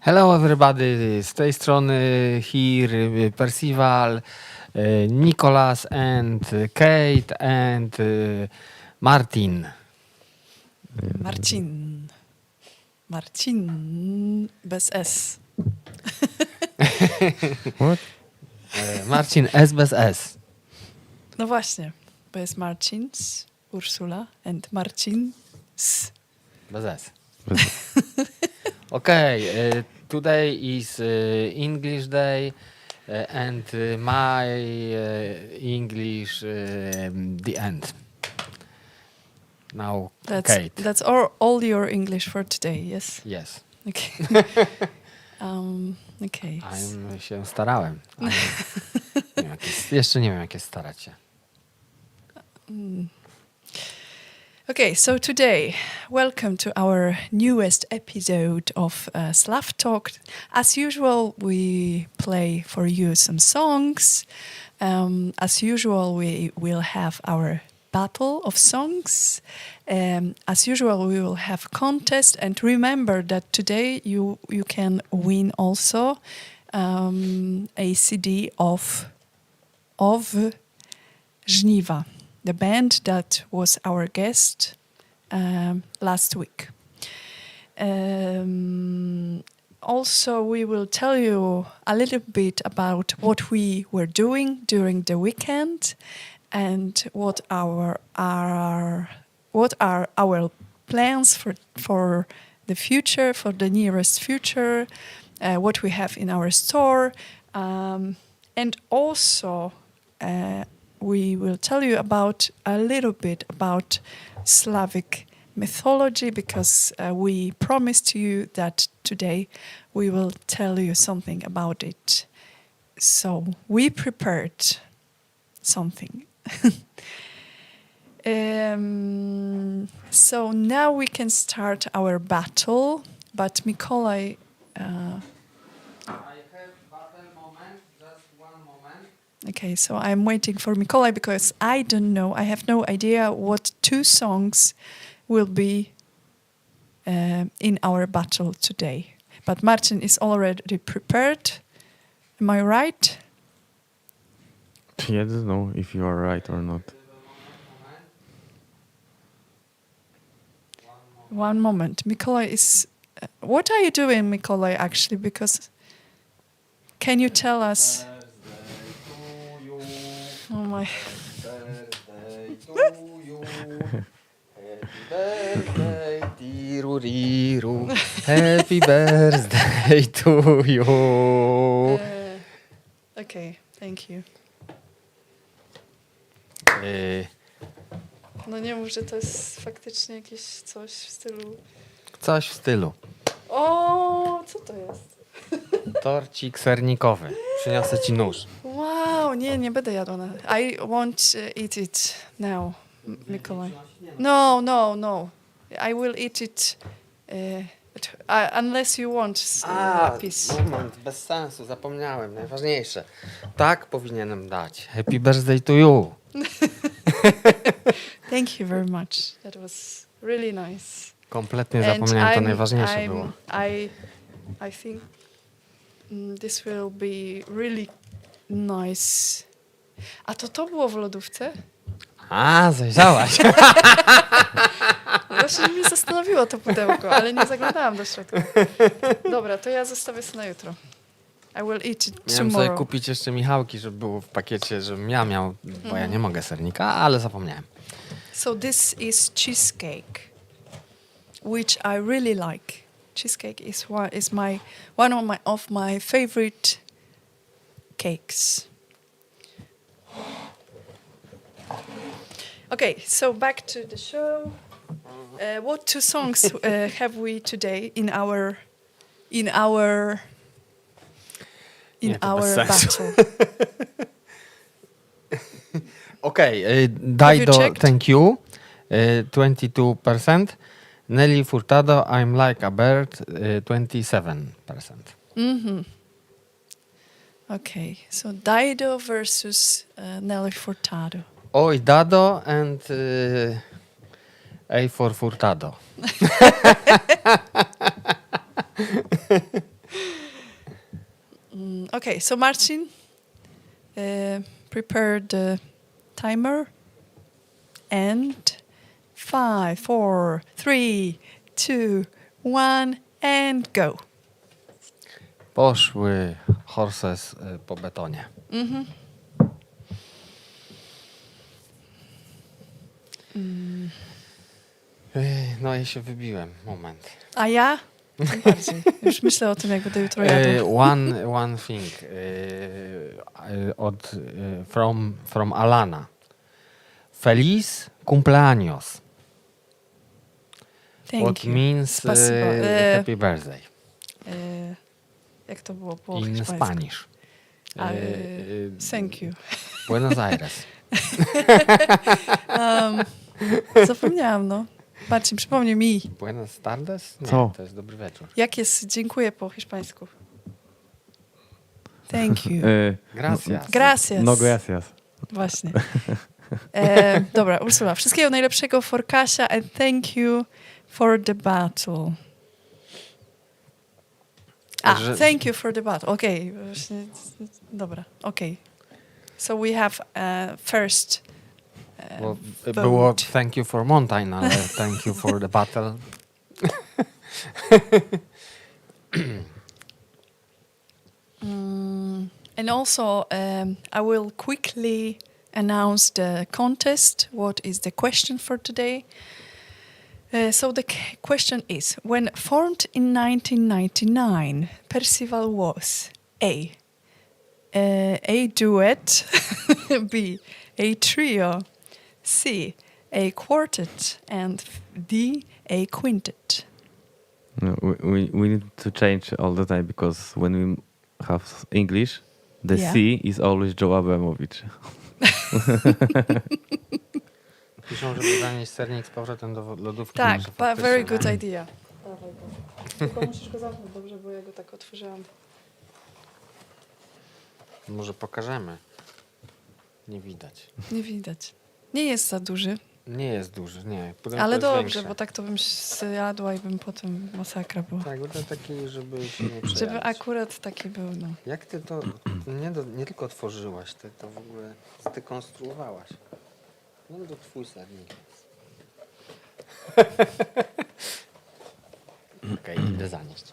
Hello everybody, z tej strony here Percival, Nicholas and Kate and Martin. Marcin bez S. What? Marcin S bez S. No właśnie, bo jest Marcins, Ursula and Marcin S. Bez S. Okay, today is English day and my English the end. Now, Kate. That's all your English for today, yes? Yes. Okay. Okay. Się starałem. Ale jeszcze nie wiem, jak jest starać się. Okay, so today, welcome to our newest episode of SlavTalk. As usual, we play for you some songs. As usual, we will have our battle of songs. As usual, we will have contest. And remember that today you can win also a CD of Żniwa, the band that was our guest last week. Also, we will tell you a little bit about what we were doing during the weekend and what are our plans for the future, for the nearest future, what we have in our store, and also we will tell you about a little bit about Slavic mythology, because we promised you that today we will tell you something about it. So we prepared something. So now we can start our battle, but Mikołaj... I have battle moment, just one moment. Okay, so I'm waiting for Mikołaj because I don't know, I have no idea what two songs will be in our battle today. But Marcin is already prepared. Am I right? I don't know if you are right or not. One moment. Mikołaj is... what are you doing, Mikołaj, actually? Because... can you tell us... oh my... Birthday to you. Happy birthday, tiru-riru. Happy birthday to you. Okay, thank you. No nie mów, że to jest faktycznie jakieś coś w stylu... Coś w stylu. O, co to jest? Torcik sernikowy. Przyniosę ci nóż. Wow, nie będę jadła. I won't eat it now, Mikołaj. No. I will eat it unless you want a piece. Moment, bez sensu, zapomniałem. Najważniejsze. Tak powinienem dać. Happy birthday to you. Thank you very much. That was really nice. Kompletnie zapomniałem, to najważniejsze było. I think this will be really nice. A to było w lodówce? A, zajrzałaś. Właśnie mnie zastanowiło to pudełko, ale nie zaglądałam do środka. Dobra, to ja zostawię sobie na jutro. I will eat it Miałem tomorrow. sobie kupić jeszcze Michałki, żeby było w pakiecie, żebym ja miał, bo ja nie mogę sernika, ale zapomniałem. So this is cheesecake, which I really like. Cheesecake is one of my favorite cakes. Okay, so back to the show. What two songs have we today in our Nie, to bez sensu. battle? Okej, daj you do checked? Thank You, 22%. Nelly Furtado, I'm Like a Bird, 27%. Okay, so Dido versus Nelly Furtado. Oj, Dado and A for Furtado. Okay, so Marcin, prepare the timer. And 5, 4, 3, 2, 1, and go. Poszły horses po betonie. No i się wybiłem. Moment. A ja? Tym bardziej. Już myślę o tym, jak będę jutro jadła. One thing from Alana. Feliz cumpleaños. Thank What you. means Spasibo. happy birthday Jak to było po in hiszpańsku? Spanish. Thank you. Buenos Aires. Zapomniałam, no. Marcin, przypomnij mi. Buenos tardes? Nie, Co? to jest dobry wieczór. Jak jest dziękuję po hiszpańsku? Thank you. Gracias. Gracias. No gracias. Właśnie. Dobra, Ursula, wszystkiego najlepszego for Kasia and thank you for the battle. Także- Thank you for the battle. Okej, właśnie, dobra, okej. So we have first Bo vote. było thank you for mountain, ale thank you for the battle. And also, I will quickly announce the contest. What is the question for today? So the question is, when formed in 1999, Percival was A duet, B, a trio, C, a quartet, and D, a quintet. No, we need to change all the time because when we have English, the Yeah. C is always Joe Abramowicz. Piszą, żeby zanieść sernik z powrotem do lodówki. Tak, Może faktycznie, very good nie? idea. Dawaj go. Tylko musisz go zamknąć dobrze, bo ja go tak otworzyłam. Może pokażemy. Nie widać. Nie widać. Nie jest za duży, Nie jest duży, nie. Pudełko ale jest dobrze, większe. bo tak to bym zjadła i bym potem masakra była. Tak, bo to taki, żeby się nie przejadać. Żeby akurat taki był, no. Jak ty to nie tylko otworzyłaś, ty to w ogóle zdekonstruowałaś. No to twój sernik jest. Okej, idę zanieść.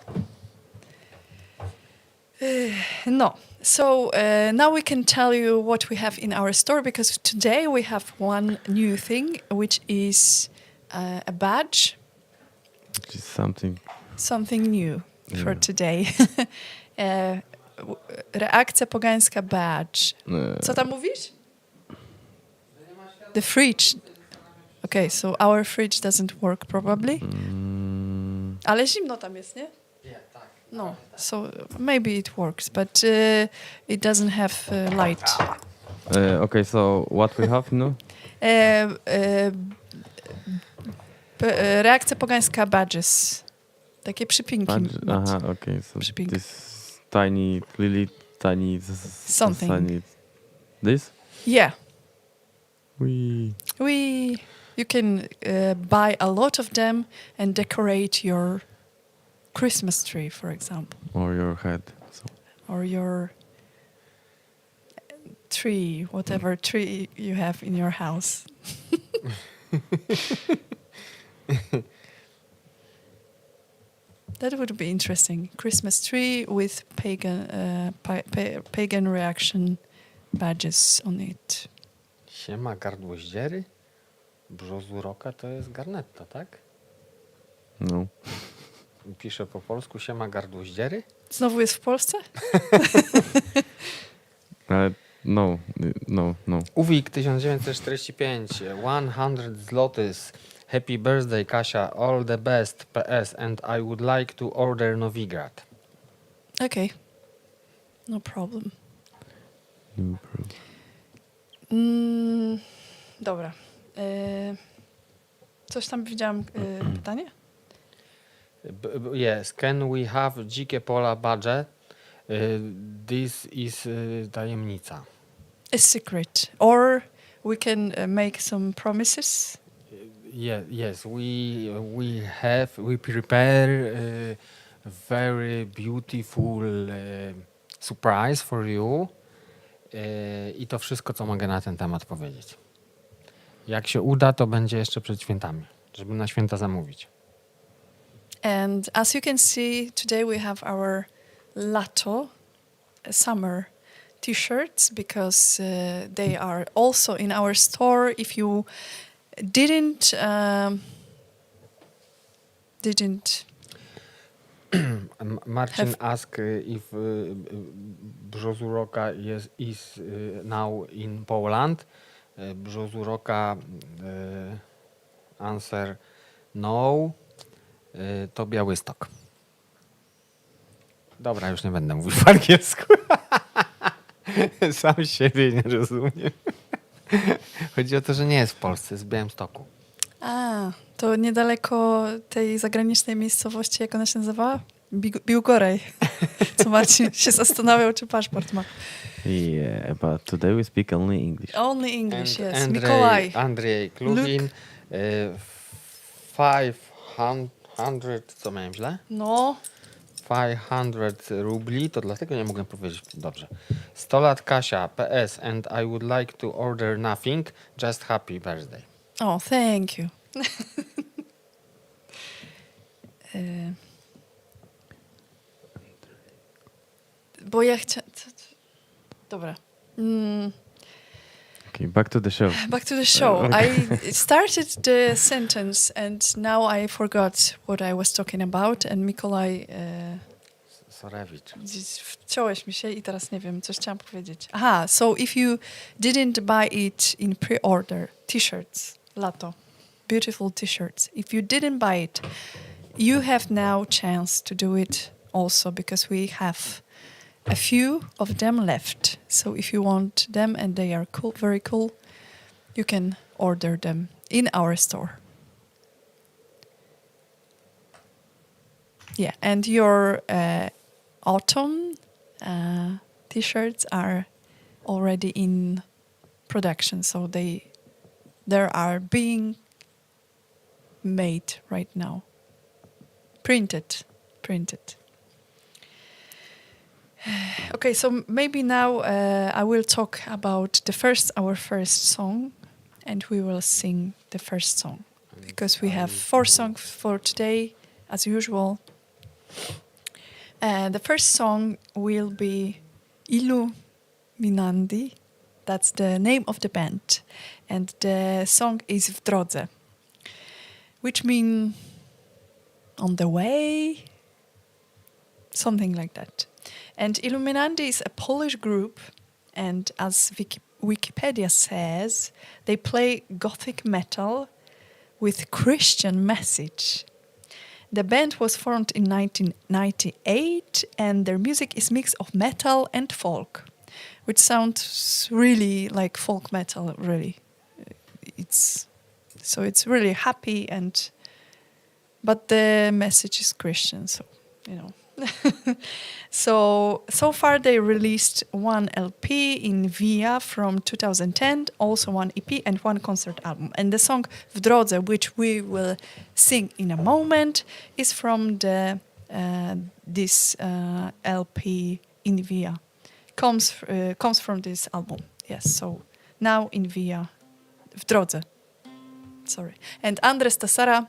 No, so now we can tell you what we have in our store because today we have one new thing, which is a badge, Which is something new for Yeah. today. Reakcja pogańska badge. Co tam mówisz? The fridge. Okay, so our fridge doesn't work probably. Ale zimno tam jest, nie? Nie, tak. No, so maybe it works, but it doesn't have light. Okay, so what we have now? Reakcja pogańska badges. Takie przypinki. Aha, okay, so Przypink. this tiny, really tiny... Something. Tiny, this? Yeah. Wee. You can buy a lot of them and decorate your Christmas tree, for example, Or your head. So. or your tree, whatever tree you have in your house. That would be interesting. Christmas tree with pagan reaction badges on it. Siema gardłoździery? Brzozuroka to jest garnetta, tak? No. Piszę po polsku siema gardłoździery? Znowu jest w Polsce? No. Uwik 1945, 100 zlotys. Happy birthday Kasia, all the best, PS, and I would like to order Novigrad. Okay. No problem. No problem. Dobra. Coś tam widziałam. Pytanie? Yes, can we have dzikie pola budget? This is tajemnica. A secret. Or we can make some promises. Yes, we prepare a very beautiful surprise for you. I to wszystko, co mogę na ten temat powiedzieć. Jak się uda, to będzie jeszcze przed świętami, żeby na święta zamówić. And as you can see, today we have our Lato summer t-shirts because they are also in our store. If you didn't Marcin asked if Brzozuroka is now in Poland. Brzozuroka answer no. To Białystok. Dobra, już nie będę mówił po angielsku. Sam siebie nie rozumiem. Chodzi o to, że nie jest w Polsce, jest w Białymstoku. A, to niedaleko tej zagranicznej miejscowości, jak ona się nazywała? Biłgoraj. Co Marcin się zastanawiał, czy paszport ma. Yeah, but today we speak only English. Only English, yes. Andrzej, Mikołaj. Andrzej Klugin. 500, co miałem źle? No, 500 rubli, to dlatego nie mogłem powiedzieć dobrze. 100 lat Kasia, PS, and I would like to order nothing, just happy birthday. oh, thank you. Bo ja chciałam... Dobra. Okay, back to the show. Back to the show. Okay. I started the sentence and now I forgot what I was talking about and Mikołaj... Sorewicz. Wciąłeś mi się i teraz nie wiem, coś chciałam powiedzieć. Aha, so if you didn't buy it in pre-order, t-shirts, Lato, beautiful t-shirts. If you didn't buy it, you have now chance to do it also because we have a few of them left. So if you want them and they are cool, very cool, you can order them in our store. Yeah, and your autumn t-shirts are already in production, so they are being made right now. Printed. Okay, so maybe now I will talk about our first song, and we will sing the first song because we have 4 songs for today, as usual. The first song will be ILLUMINANDI. That's the name of the band. And the song is W Drodze, which means on the way, something like that. And ILLUMINANDI is a Polish group, and as Wikipedia says, they play gothic metal with Christian message. The band was formed in 1998, and their music is mix of metal and folk, which sounds really like folk metal. Really, it's really happy, but the message is Christian, so you know. So far they released one LP in Via from 2010, also one EP and one concert album. And the song W Drodze, which we will sing in a moment, is from this LP in Via. Comes from this album. Yes, so now in Via, W Drodze. Sorry. And Andres Tassara,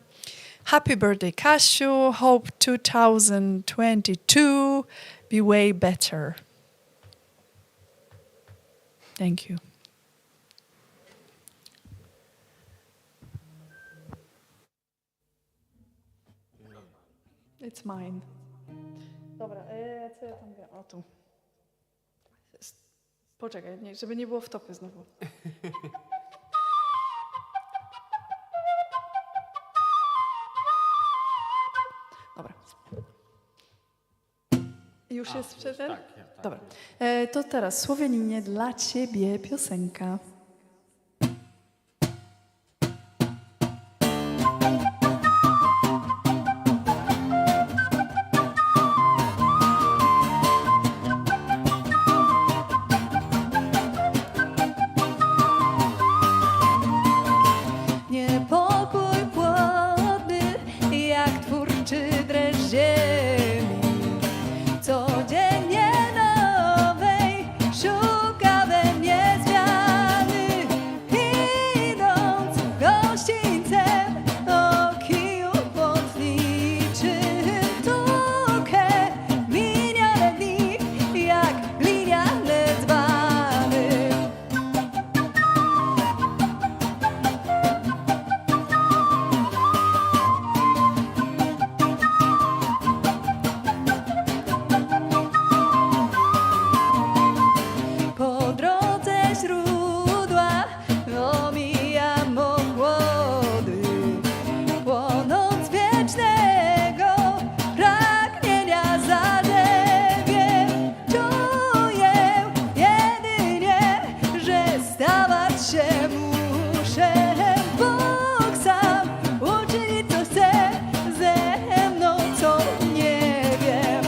happy birthday, Kasiu. Hope 2022 be way better. Thank you. It's mine. Dobra, co ja tam wiem? O tu. Poczekaj, żeby nie było wtopy znowu. Dobra. Już jest przed? Tak. Dobra. To teraz Słoweninie dla ciebie piosenka. Niepokój płodny, jak twórczy dreszcz ziemi. Codziennie nowej szuka we mnie zmiany. Idąc gościńcem o kiju potniczym, tukę minione dni, jak gliniane dzbany. Po drodze źródła omijam obłody, płonąc wiecznego pragnienia zadewie. Czuję jedynie, że stawać się muszę. Bóg sam uczyni, co chce ze mną, co nie wiem.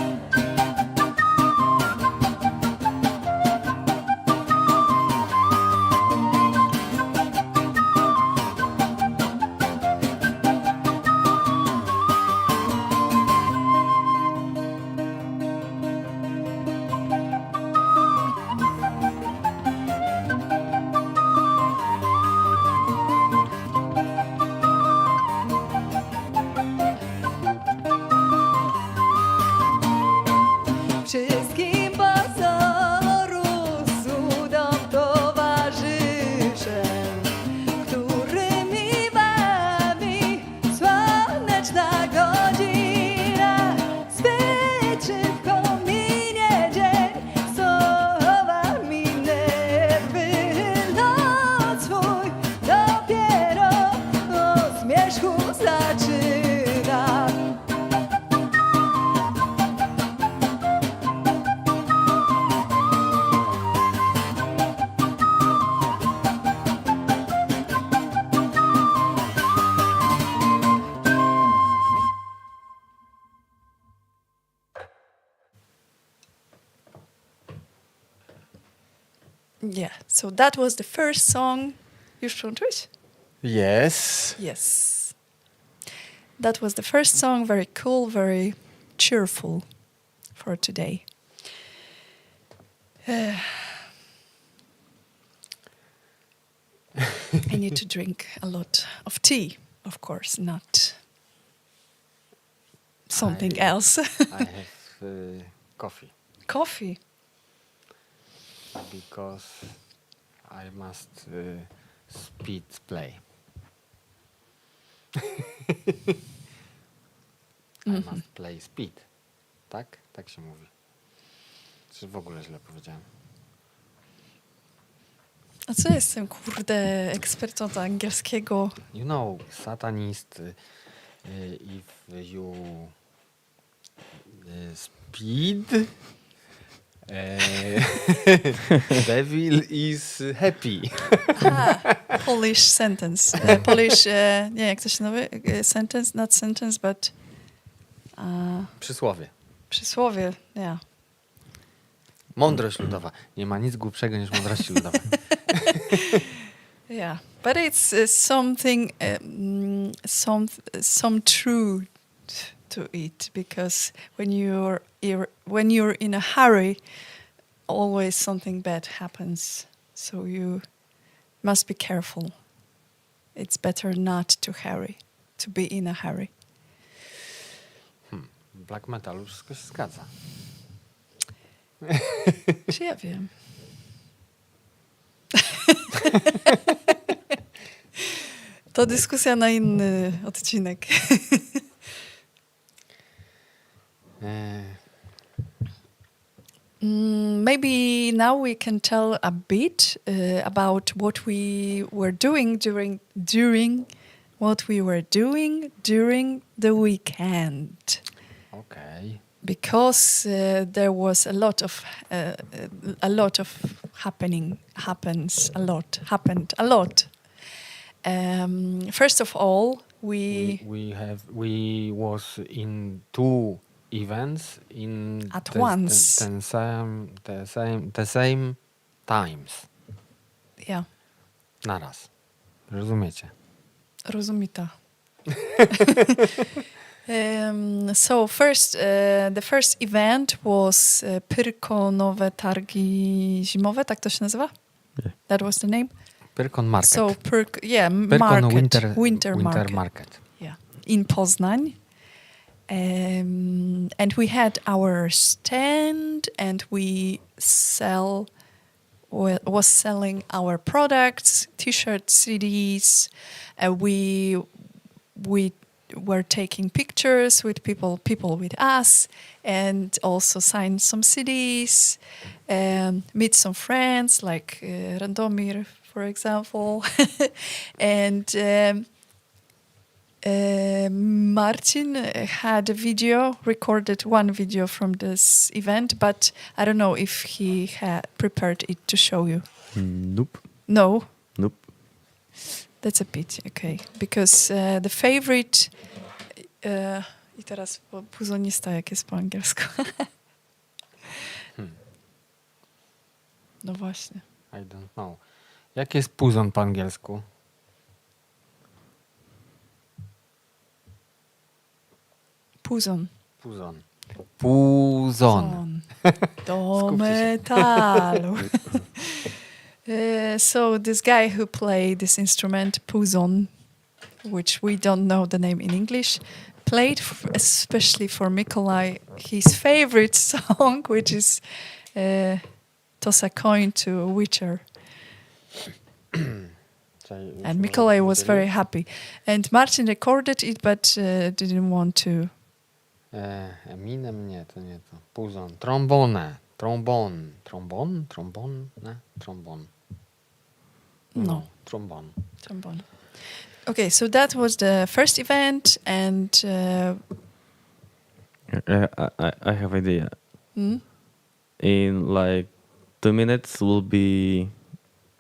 Wszystkim pozoru cudom towarzyszę, którymi bawi słoneczna godzina. Swyczy w kominie dzień, sowa mi nerwy. Noc swój dopiero o zmierzchu zaczyna. Yeah, so that was the first song. Już włączyłeś? Yes. Yes. That was the first song, very cool, very cheerful for today. I need to drink a lot of tea, of course, not something else. I have coffee Coffee. because I must speed play. I must play speed. Tak? Tak się mówi. Czy w ogóle źle powiedziałem? A co jestem, kurde, ekspertą do angielskiego? You know, satanist, if you speed, devil is happy. Polish sentence. Polish, nie, jak to się nazywa? Sentence, not sentence, but Przysłowie. przysłowie, yeah. Mądrość ludowa. Nie ma nic głupszego niż mądrości ludowej. Yeah, but it's something, some truth to it, because when you're in a hurry, always something bad happens. So you must be careful. It's better not to hurry, to be in a hurry. W black metalu wszystko się zgadza. Czy ja wiem? To dyskusja na inny odcinek. Maybe now we can tell a bit about what we were doing during the weekend, Okej. because there was a lot of happened a lot. First of all, we We was in 2 events in At once. the same times. yeah, Naraz. Rozumiecie? rozumita. So first, the first event was Pyrkonowe targi zimowe, tak to się nazywa? Yeah. That was the name. Pyrkon Market. So Pyrkon market, winter market. market. Yeah, in Poznań. And we had our stand, and we was selling our products, T-shirts, CDs. We were taking pictures with people with us, and also signed some CDs, meet some friends like Randomir, for example, and Marcin had recorded one video from this event, but I don't know if he had prepared it to show you. Nope. No, Nope. that's a pity, okay. Because the favorite... I teraz puzonista, jak jest po angielsku. No właśnie. I don't know. Jak jest puzon po angielsku? Puzon. Puzon. Puzon. Do Skupcie się. metalu. So this guy who played this instrument, puzon, which we don't know the name in English, played especially for Mikołaj his favorite song, which is Toss a Coin to Witcher. And Mikołaj was very happy. And Marcin recorded it, but didn't want to. Eminem? Nie, to nie to. Puzon. Trombone. Trombon. Trombon? Trombon? Ne? Trombon. No. Trombon. Trombone. Okay, so that was the first event, and I have idea. hmm? In like 2 minutes, we'll be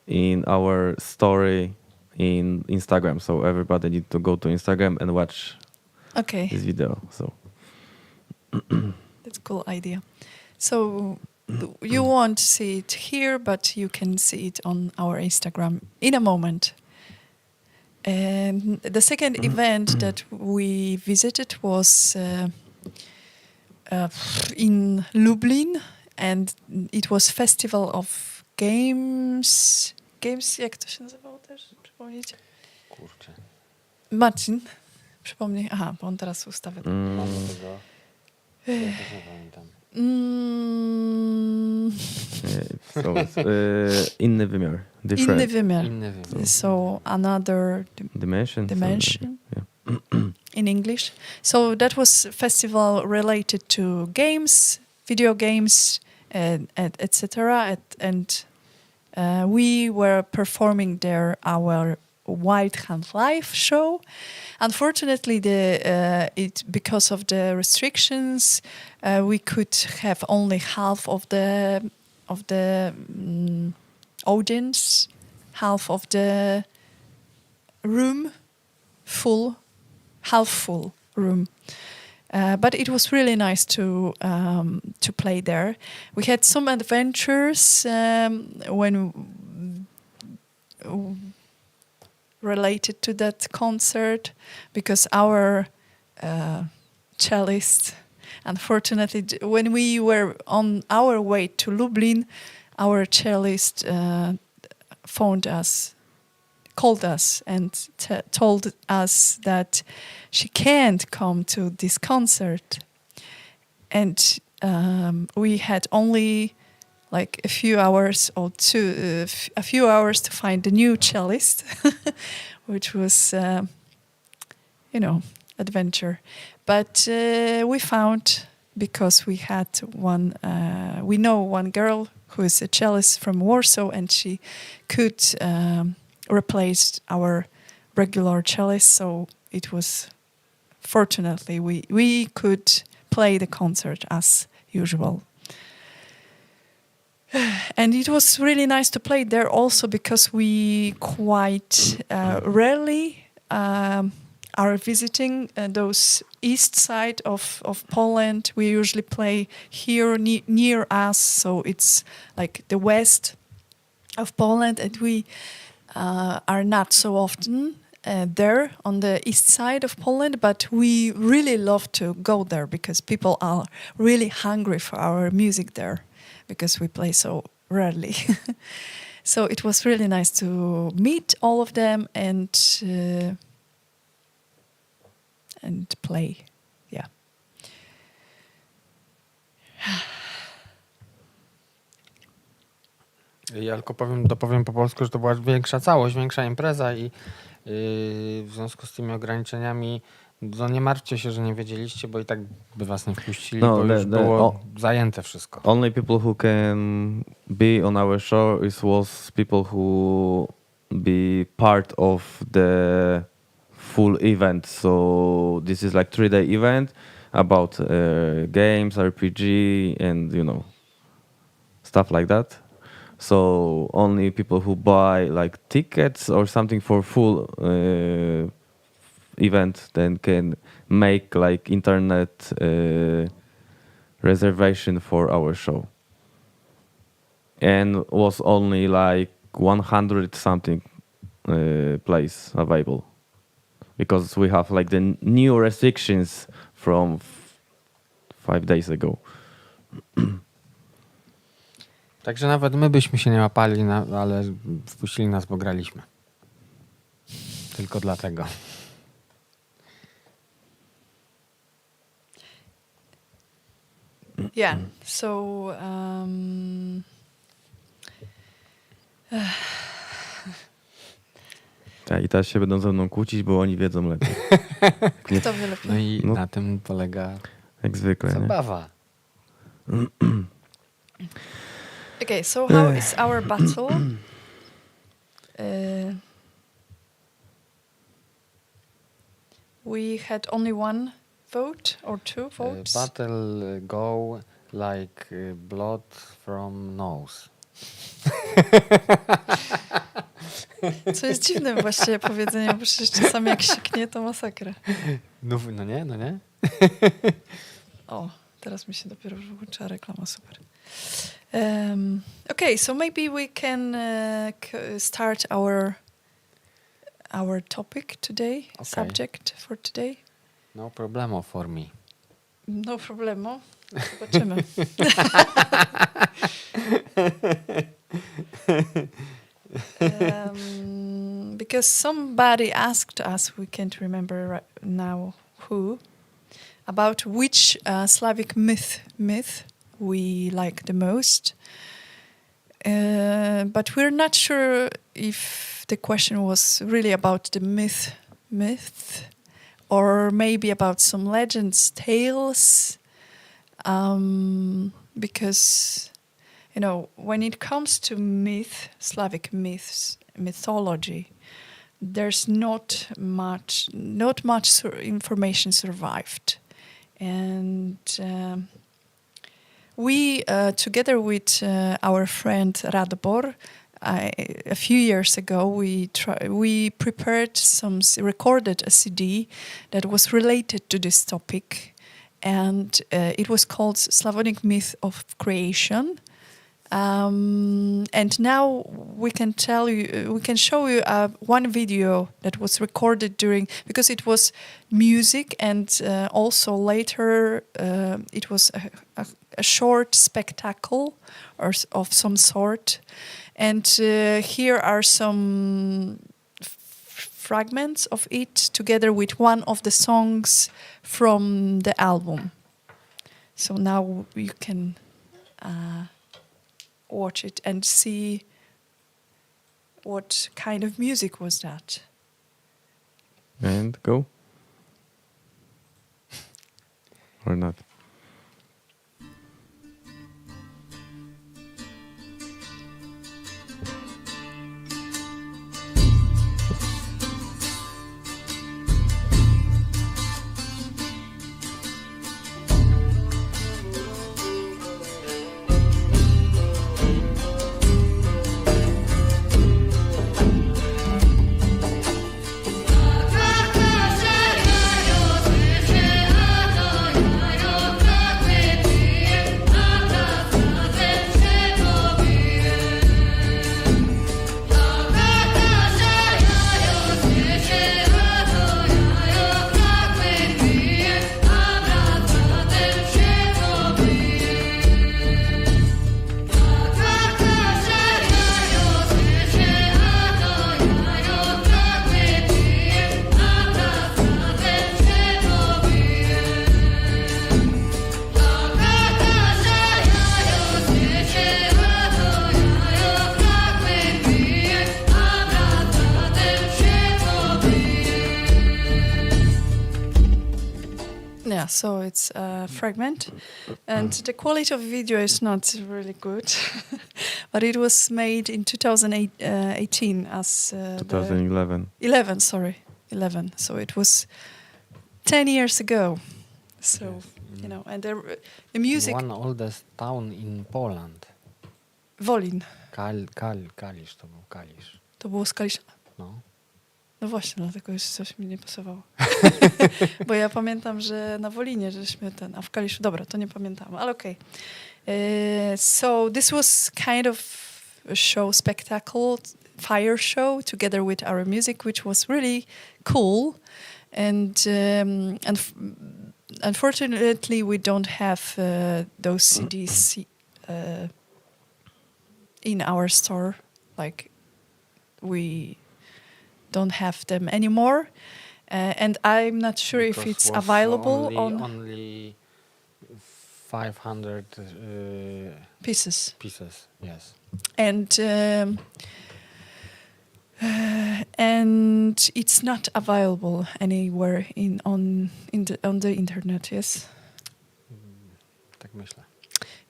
in our story in Instagram. So everybody need to go to Instagram and watch Okay, this video. So that's a cool idea. So you won't see it here, but you can see it on our Instagram in a moment. And the second event that we visited was in Lublin, and it was Festival of Games. Games, jak to się nazywało też? Przypomnieć? Kurczę. Marcin, przypomnij. Aha, bo on teraz ustawia. Mamy tego. Ja też nie pamiętam. so it's, inny wymiar, different Inny wymiar. Inny wiem. So another dimension. dimension Yeah. in English. So that was a festival related to games, video games, etc. And we were performing there our Wild Hunt Live show. Unfortunately, because of the restrictions, we could have only half of the audience, half of the room full, half full room. But it was really nice to play there. We had some adventures related to that concert, because our cellist, unfortunately, when we were on our way to Lublin, our cellist called us and told us that she can't come to this concert, and we had only like a few hours to find a new cellist, which was adventure. But we found, because we had we know one girl who is a cellist from Warsaw, and she could replace our regular cellist. So it was, fortunately, we could play the concert as usual. And it was really nice to play there also, because we quite rarely are visiting those east side of Poland. We usually play here near us, so it's like the west of Poland, and we are not so often there on the east side of Poland, but we really love to go there, because people are really hungry for our music there, because we play so rarely. So it was really nice to meet all of them and play. Yeah. Ja tylko dopowiem po polsku, że to była większa całość, większa impreza i w związku z tymi ograniczeniami, no nie martwcie się, że nie wiedzieliście, bo i tak by was nie wpuścili, bo już było zajęte wszystko. Only people who can be on our show was people who be part of the full event. So this is like 3-day event about games, RPG, and stuff like that. So only people who buy like tickets or something for full event then can make like internet reservation for our show. And was only like 100 something place available, because we have like the new restrictions from 5 days ago. Także nawet my byśmy się nie łapali, ale wpuścili nas, bo graliśmy. Tylko dlatego. Yeah. So I teraz się będą ze mną kłócić, bo oni wiedzą lepiej. kto wie lepiej? No i na tym polega Jak zwykle. zabawa. Okay, so how is our battle? We had only one vote or two votes. Battle go like blood from nose. Co jest dziwnym właściwie powiedzeniem, bo przecież czasami jak siknie, to masakra. No nie? O, teraz mi się dopiero włączyła reklama, super. Okay, so maybe we can start our topic today, Okay. subject for today. No problemo for me. No problemo. Zobaczymy. Because somebody asked us, we can't remember right now who, about which Slavic myth we like the most. But we're not sure if the question was really about the myth, or maybe about some legends, tales. Because, when it comes to myth, Slavic myths, mythology, there's not much information survived, and we together with our friend Radobor, a few years ago we recorded a CD that was related to this topic, and it was called Slavonic Myth of Creation. And now we can show you one video that was recorded because it was music, and also later it was a short spectacle of some sort. And here are some fragments of it together with one of the songs from the album. So now you can watch it and see what kind of music was that. And go. Or not. Yeah, so it's a fragment, and the quality of video is not really good, but it was made in 2018 as 2011. 11. So it was 10 years ago. So Yes. you know, and the music. One oldest town in Poland. Wolin. Kalisz to był Kalisz. To było z Kalisza. No. No właśnie, dlatego już coś mi nie pasowało. Bo ja pamiętam, że na Wolinie żeśmy a w Kaliszu, dobra, to nie pamiętam, ale okej. So this was kind of a show, spectacle, fire show together with our music, which was really cool. And unfortunately, we don't have those CDs in our store. Like, we don't have them anymore, and I'm not sure if Because it's was available only 500 pieces. Yes. And it's not available anywhere on the internet. Yes. Tak myślę.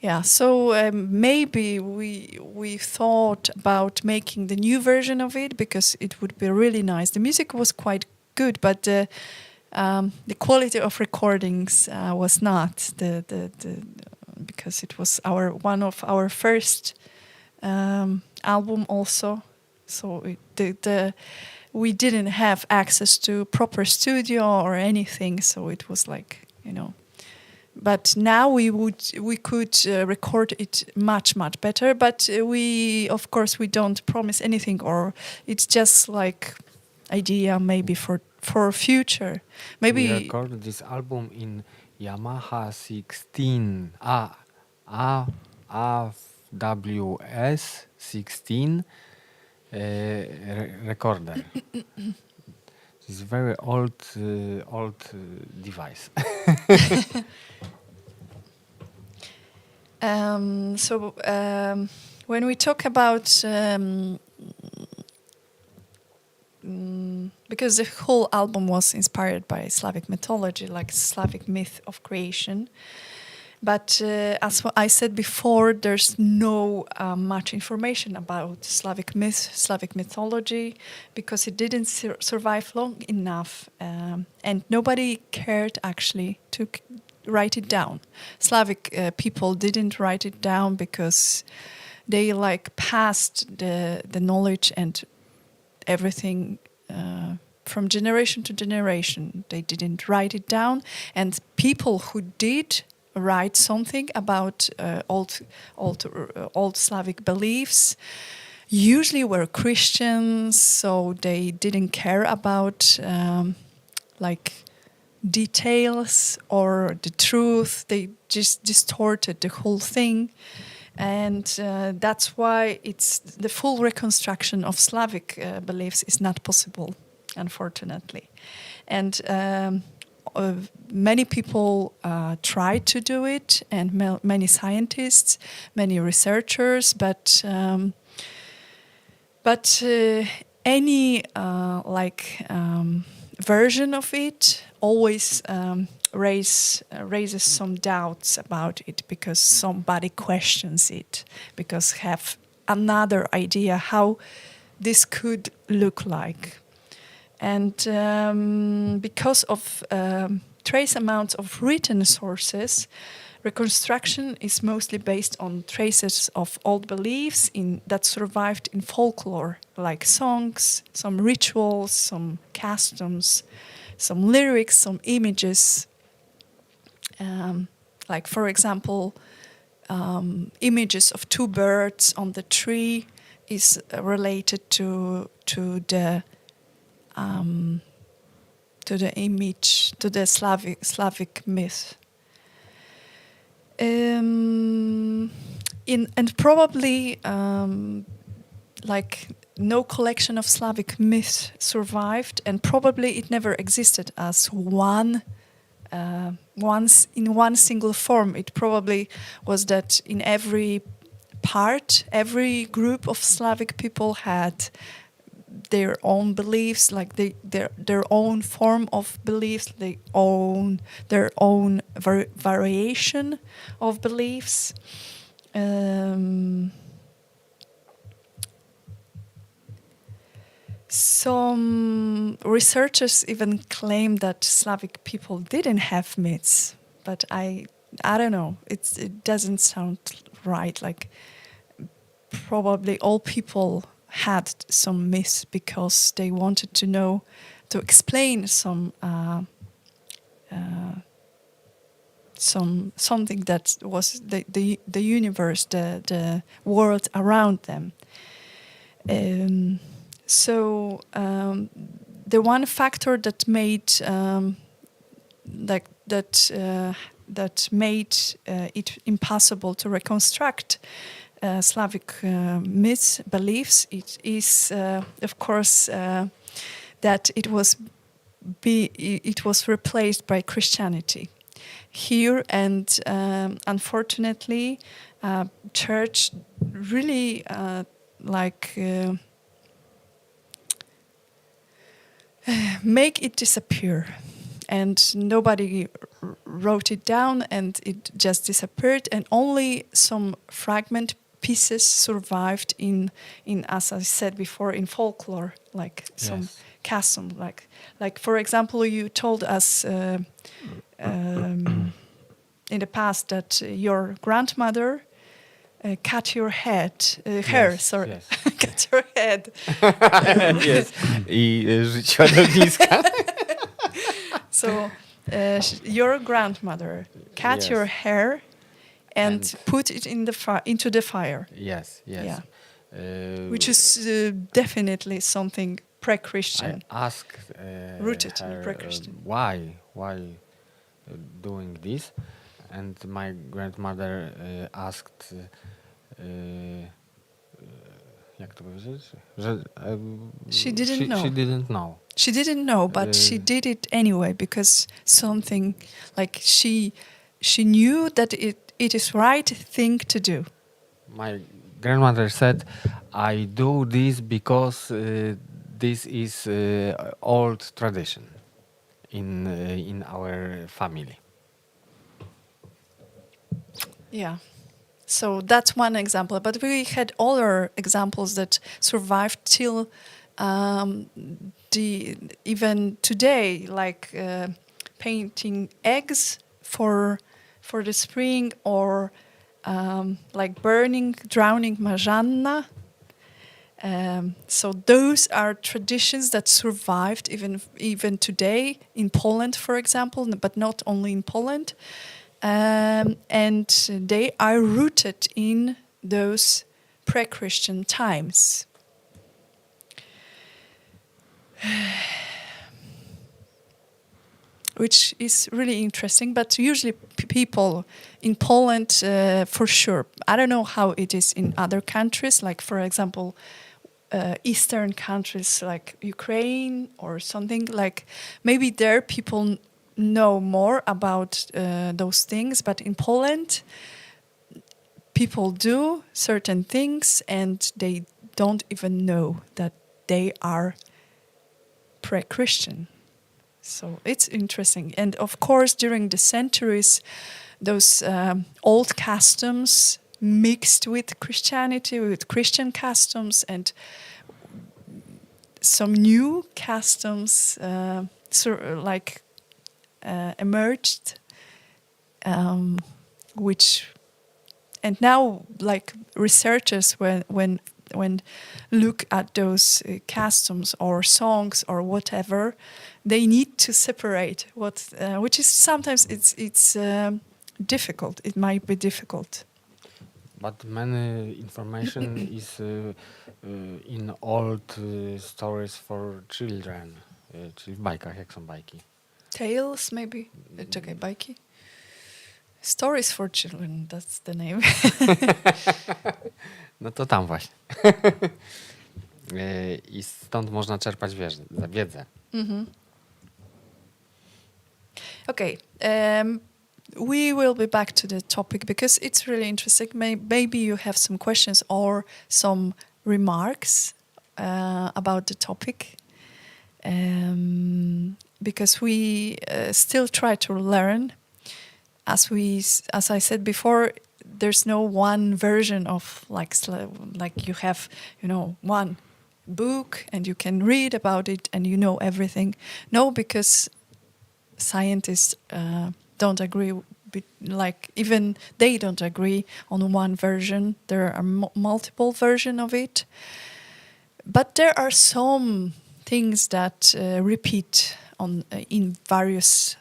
Yeah, so maybe we thought about making the new version of it because it would be really nice. The music was quite good, but the quality of recordings was not because it was one of our first album also. So we didn't have access to proper studio or anything. So it was like, you know. But now we could record it much better. But of course we don't promise anything, or it's just like idea maybe for future. Maybe we recorded this album in Yamaha 16 AWS 16 recorder. It's very old device. When we talk about because the whole album was inspired by Slavic mythology, like Slavic myth of creation, But as I said before, there's no much information about Slavic myth, Slavic mythology, because it didn't survive long enough, and nobody cared actually to write it down. Slavic people didn't write it down because they like passed the knowledge and everything from generation to generation. They didn't write it down, and people who did write something about old Slavic beliefs usually were Christians, so they didn't care about like details or the truth. They just distorted the whole thing, and that's why it's the full reconstruction of Slavic beliefs is not possible, unfortunately. And many people try to do it, and many scientists, many researchers, but any version of it always raises some doubts about it, because somebody questions it, because have another idea how this could look like. And because of trace amounts of written sources, reconstruction is mostly based on traces of old beliefs that survived in folklore, like songs, some rituals, some customs, some lyrics, some images. Like, for example, images of two birds on the tree is related to the image, to the Slavic myth. And probably like no collection of Slavic myths survived, and probably it never existed as once in one single form. It probably was that in every group of Slavic people had their own beliefs, like their own form of beliefs, their own variation of beliefs. Some researchers even claim that Slavic people didn't have myths, but I don't know. It doesn't sound right. Like, probably all people had some myths because they wanted to know, to explain something that was the universe, the world around them. So the one factor that made that made it impossible to reconstruct Slavic myths, beliefs, it is of course that it was replaced by Christianity here, and unfortunately, church really make it disappear, and nobody wrote it down, and it just disappeared, and only some fragment pieces survived in as I said before, in folklore, like some custom, like for example, you told us in the past that your grandmother cut your hair. Sorry, yes. cut your head. Yes. I życia do bliska. So your grandmother cut Yes. your hair and And put it in into the fire. Yes. Yeah. Which is definitely something pre-Christian. I asked Rooted in her, pre-Christian. why doing this, and my grandmother asked, jak to powiedzieć, że She didn't know. She didn't know. She didn't know, but she did it anyway, because something like she knew that it is right thing to do. My grandmother said, "I do this because this is old tradition in our family." Yeah. So that's one example. But we had other examples that survived till even today, like painting eggs for the spring, or like drowning Marzanna. So those are traditions that survived even today in Poland, for example, but not only in Poland. And they are rooted in those pre-Christian times. Which is really interesting, but usually people in Poland, for sure. I don't know how it is in other countries, like, for example, Eastern countries like Ukraine or something. Like, maybe there people know more about those things, but in Poland, people do certain things and they don't even know that they are pre-Christian. So it's interesting. And of course, during the centuries, those old customs mixed with Christianity, with Christian customs, and some new customs emerged, and now, like, researchers when look at those customs or songs or whatever, they need to separate which is sometimes it's difficult. It might be difficult. But many information is in old stories for children, czyli w bajkach, jak są bajki. Tales, maybe. Czekaj, bajki. Stories for Children, that's the name. No to tam właśnie. I stąd można czerpać wiedzę. Mm-hmm. Okay. We will be back to the topic because it's really interesting. Maybe you have some questions or some remarks about the topic. Because we still try to learn. As I said before, there's no one version of like you have, one book and you can read about it and you know everything. No, because scientists don't agree. Even they don't agree on one version. There are multiple versions of it, but there are some things that repeat in various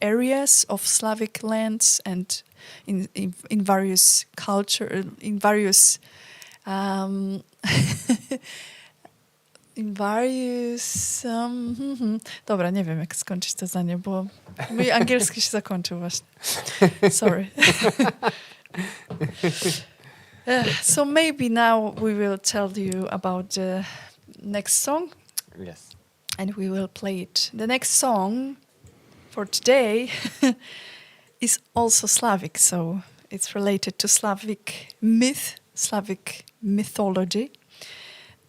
areas of Slavic lands and in various culture, in various Dobra, nie wiem, jak skończyć to zdanie, bo mój angielski się zakończył właśnie. Sorry. So maybe now we will tell you about the next song. Yes. And we will play it. The next song for today is also Slavic, so it's related to Slavic mythology.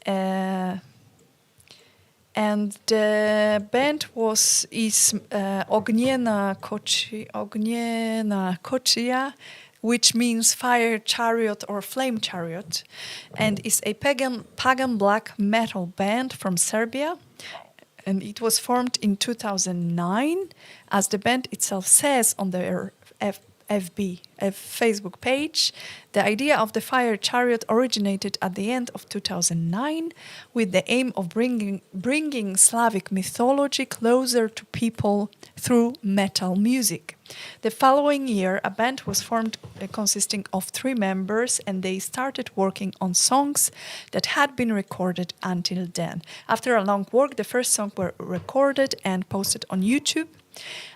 And the band is Ognjena Kocija, which means fire chariot or flame chariot, and is a pagan black metal band from Serbia. And it was formed in 2009, as the band itself says on their Facebook page. The idea of the fire chariot originated at the end of 2009 with the aim of bringing Slavic mythology closer to people through metal music. The following year, a band was formed consisting of 3 members, and they started working on songs that had been recorded until then. After a long work, the first songs were recorded and posted on YouTube.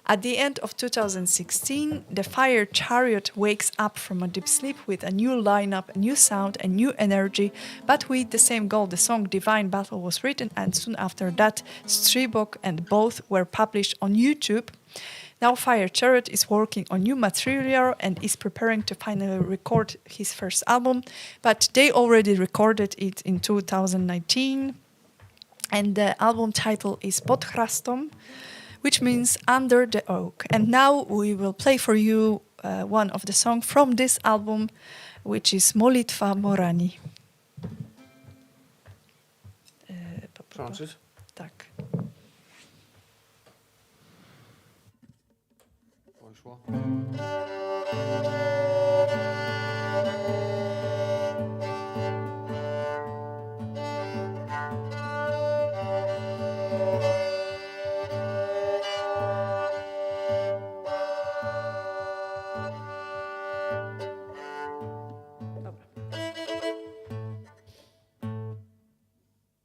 At the end of 2016, the Fire Chariot wakes up from a deep sleep with a new lineup, a new sound, and new energy, but with the same goal. The song Divine Battle was written, and soon after that, Stribok and both were published on YouTube. Now Fire Chariot is working on new material and is preparing to finally record his first album, but they already recorded it in 2019, and the album title is Pod chrastom, which means under the oak. And now we will play for you one of the songs from this album, which is Molitva Morani. Przełączyć? Tak. Poszło.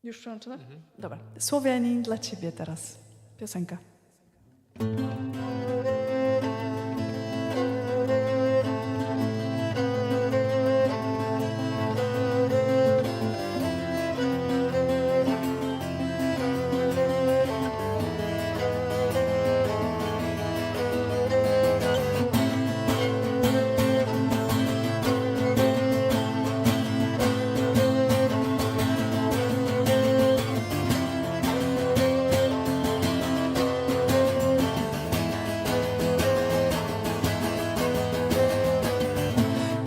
Już przełączone? Dobra. Słowianin dla ciebie teraz. Piosenka.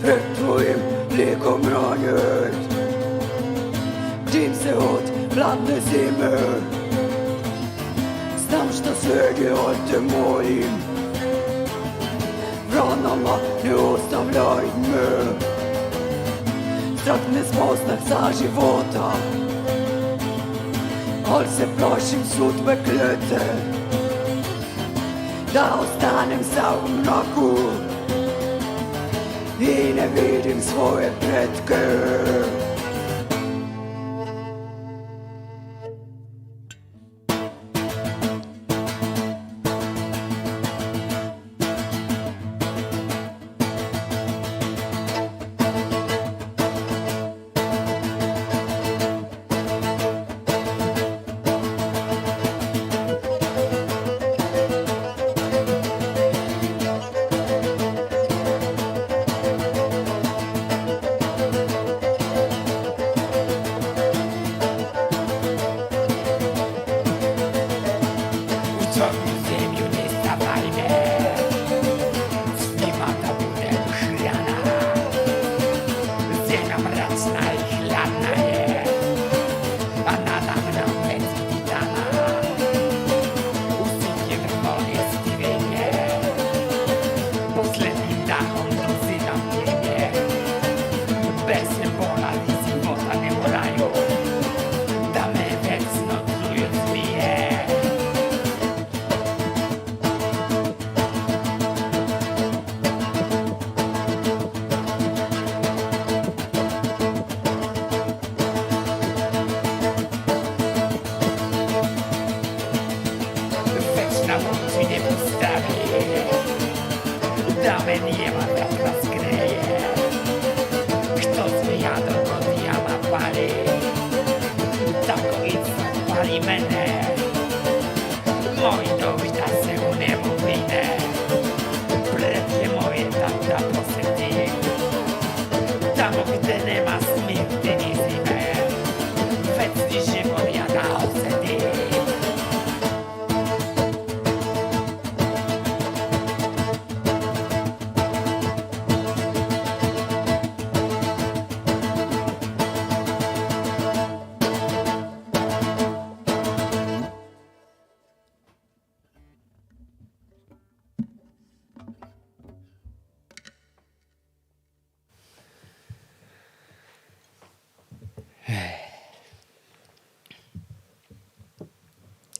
Pred tvojim likom ranjet, bdim se od hladne zime. Znam šta sveg je, ali te molim, ranama ne ostavljaj me. Strah ne spoznah za života, ali se plašim sudbe klete, da ostanem za u mraku i ne vidim svoje pretke.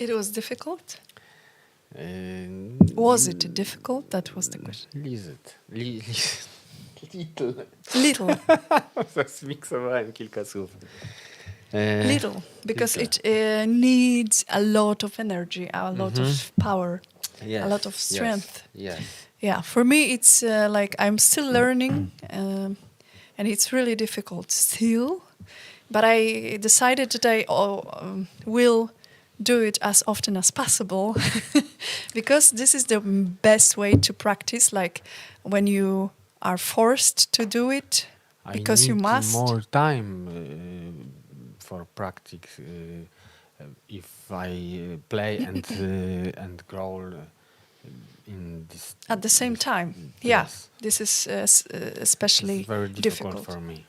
It was difficult? Was it difficult? That was the question. Little. Little. Zmiksowałem kilka słów. Little. Because Little. it needs a lot of energy, a lot of power, Yes, a lot of strength. Yes. Yeah, for me it's like I'm still learning and it's really difficult still. But I decided that I will do it as often as possible because this is the best way to practice, like when you are forced to do it because you must. More time for practice if I play and and growl in this. At the same this- time. Yeah. Yes. This is especially It's very difficult for me.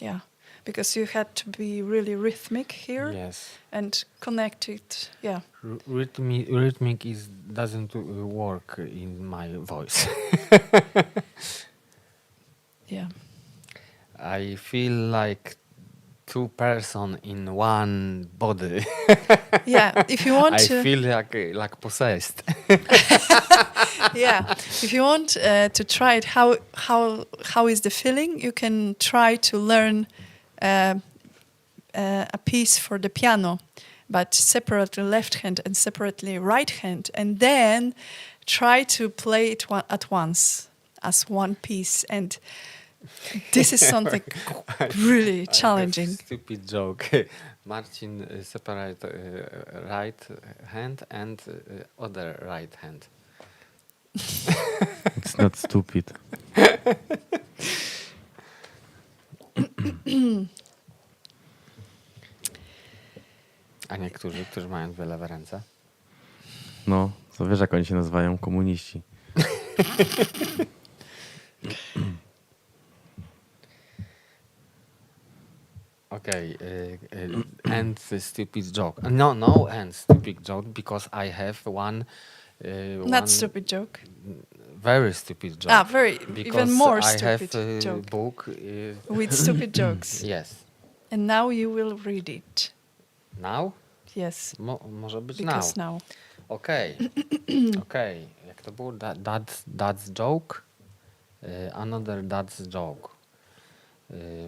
Yeah. Because you had to be really rhythmic here Yes. and connected. Yeah. Rhythmic doesn't work in my voice. Yeah. I feel like two person in one body. Yeah. If you want I to feel like possessed. yeah. If you want to try it, how is the feeling? You can try to learn a piece for the piano, but separately left hand and separately right hand, and then try to play it at once as one piece. And this is something really challenging. I have stupid joke. Marcin separate right hand and other right hand. It's not stupid. A niektórzy, którzy mają wiele w ręce. No, to wiesz, jak oni się nazywają? Komuniści. Okay, and the stupid joke. No, and stupid joke because I have one. Not stupid joke. Very stupid joke. Very because even more I stupid have a joke book. with stupid jokes. Yes. And now you will read it. Now? Yes. Może być Because now. Okay. Okay. Jak to było? That's joke. Another that's joke.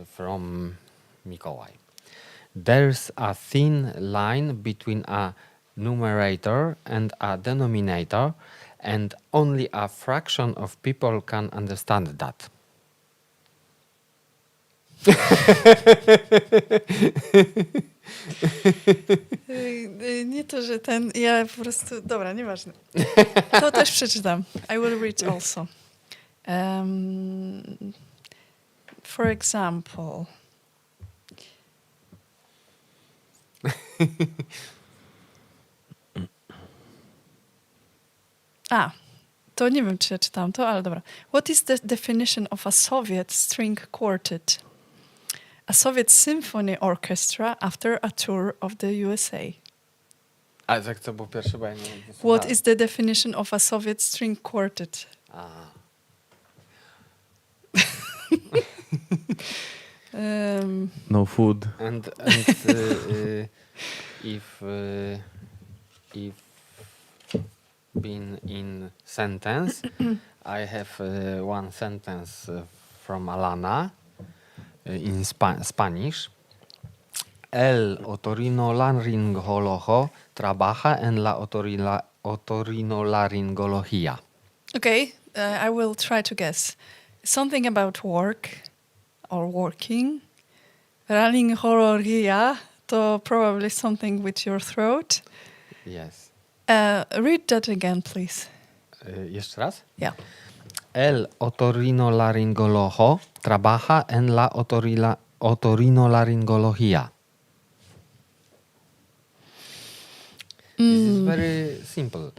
From Mikołaj. There's a thin line between a numerator and a denominator, and only a fraction of people can understand that. Nie to, że ja po prostu... Dobra, nieważne. To też przeczytam. I will read also. For example... To nie wiem, czy ja czytałam to, ale dobra. What is the definition of a Soviet string quartet? A Soviet symphony orchestra after a tour of the USA. A tak to było pierwsze, bo ja nie What is the definition of a Soviet string quartet? No food. And if been in sentence, I have one sentence from Alana in Spanish. El otorinolaringologo trabaja en la otorinolaringología. Okay, I will try to guess. Something about work or working. Laryngologia, to probably something with your throat. Yes. Read that again, please. Jeszcze raz? Yeah. El otorinolaringologo trabaja en la otorinolaringología. This is very simple.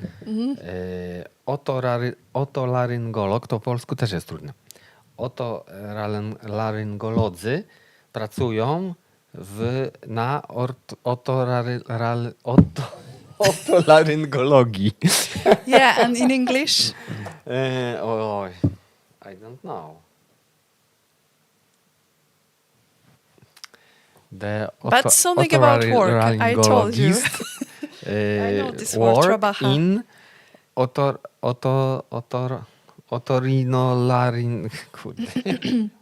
Otolaryngolog, to po polsku też jest trudne. Otolaryngolodzy pracują na otolaryngologii. Yeah, and in English? I don't know. But something about work, I told you. I know this word, work trabaja. in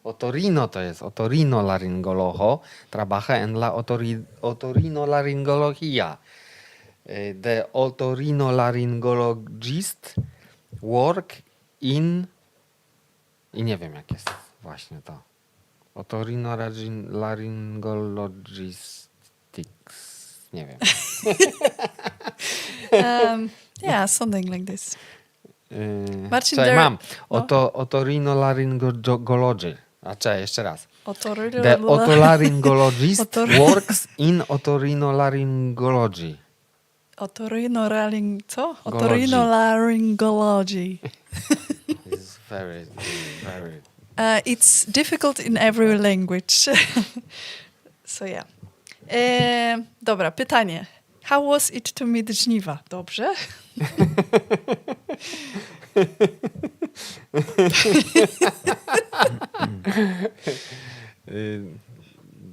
otorino to jest otorinolaryngologo trabaja en la otorinolaryngología. The otorinolaryngologist work in i nie wiem jak jest właśnie to. Otorinolaryngologistics. Nie wiem. Yeah, something like this. Marcin, Czekaj, there- mam. no. Otorinolaryngology. A czekaj, jeszcze raz. The Otorino- otolaryngologist Otor- works in otorinolaryngology. Co? Gology. Otorhinolaryngology. It's very, very... It's difficult in every language. So yeah. Dobra, pytanie. How was it to meet żniwa? Dobrze?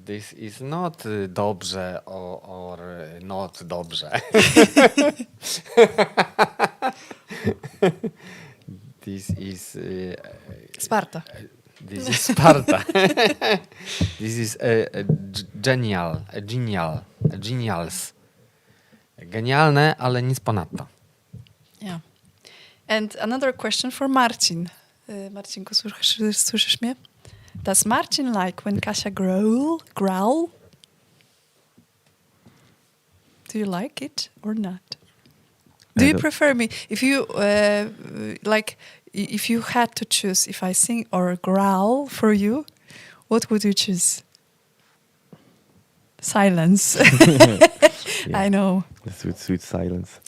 This is not dobrze or not dobrze. This is... Sparta. This is Sparta. This is genials. Genialne, ale nic ponadto. Yeah. And another question for Marcin. Marcinku, słyszysz mnie? Does Marcin like when Kasia growl? Do you like it or not? Do you prefer me if you if you had to choose if I sing or growl for you, what would you choose? Silence. Yeah. I know. The sweet silence.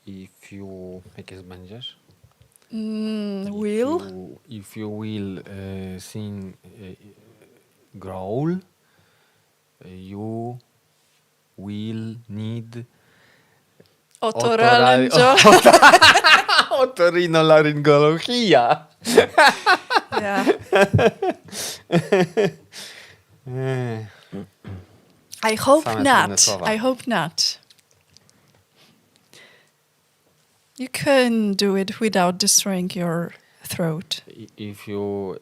If you jakie będziesz? Will? If you will sing growl, you will need otorinolaryngologia. Yeah. I hope Same not. trudne słowa. I hope not. You can do it without destroying your throat. If you,